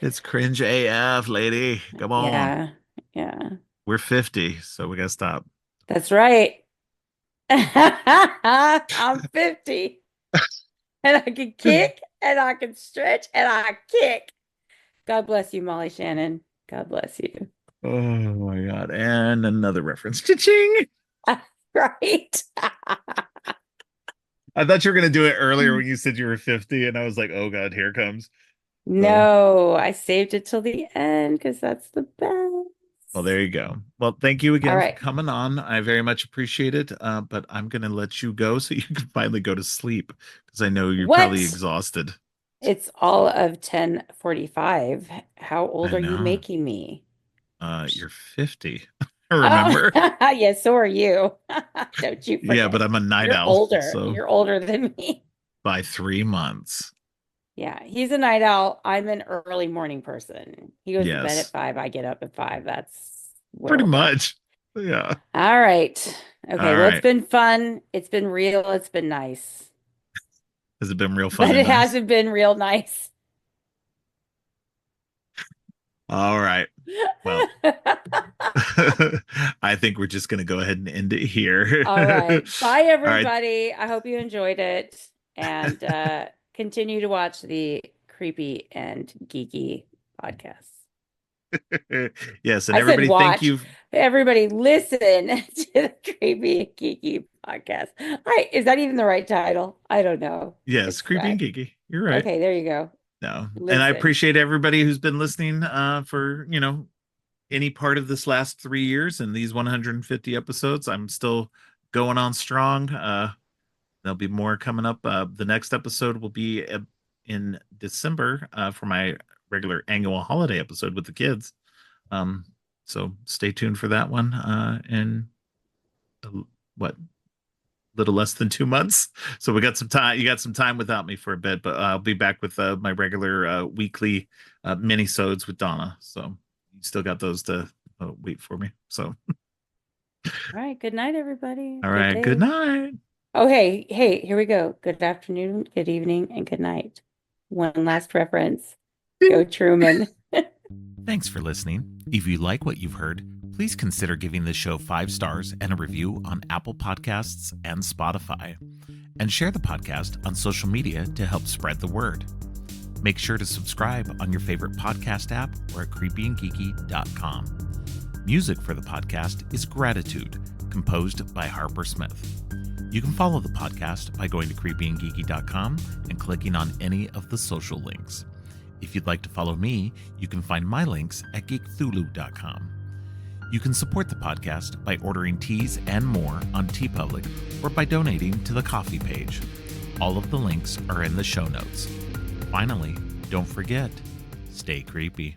It's cringe AF, lady. Come on. yeah, yeah. We're 50, so we gotta stop. That's right. I'm 50 and I can kick and I can stretch and I kick. God bless you, Molly Shannon. God bless you. Oh my God. And another reference. Cha-ching! Right. I thought you were gonna do it earlier when you said you were 50, and I was like, oh God, here it comes. So, No, I saved it till the end because that's the well, best. there you go. Well, thank you All again for right. coming on. I very much appreciate it. But I'm gonna let you go so you can finally go to sleep because I know you're probably What? exhausted. It's all of 10:45. How old I are you know. making me? You're 50. Oh, Remember? yeah, so are you. Don't you Yeah, forget. but I'm a night You're owl, older. so You're older than me. by 3 months. Yeah, he's a night owl. I'm an early morning person. He goes to bed at Yes, 5. I get up at 5. That's where pretty we're at. much. Yeah. All right. Okay. All Well, it's right. been fun. It's been real. It's been nice. Has it been real fun But and it nice? hasn't been real nice. All right. Well, I think we're just going to go ahead and end it here. All right. Bye, All right. everybody. I hope you enjoyed it. And continue to watch the Creepy and Geeky podcast. Yes, and I said everybody, thank watch. you. Everybody listen to the Creepy and Geeky podcast. All right, is that even the right title? I don't know. Yes, Let's creepy and try. geeky. You're right. Okay, there you go. No, and I Listen. appreciate everybody who's been listening for any part of this last 3 years and these 150 episodes. I'm still going on strong. There'll be more coming up. The next episode will be in December for my regular annual holiday episode with the kids. So stay tuned for that one. In what, little less than 2 months. So we got some time. You got some time without me for a bit, but I'll be back with my regular weekly mini-sodes with Donna. So you still got those to wait for me. So All right, good night, everybody. all right, good night. Oh, hey, here we go. Good afternoon, good evening, and good night. One last reference. Go Truman. Thanks for listening. If you like what you've heard, please consider giving the show 5 stars and a review on Apple Podcasts and Spotify. And share the podcast on social media to help spread the word. Make sure to subscribe on your favorite podcast app or at creepyandgeeky.com. Music for the podcast is Gratitude, composed by Harper Smith. You can follow the podcast by going to creepyandgeeky.com and clicking on any of the social links. If you'd like to follow me, you can find my links at geekthulu.com. You can support the podcast by ordering teas and more on TeePublic or by donating to the coffee page. All of the links are in the show notes. Finally, don't forget, stay creepy.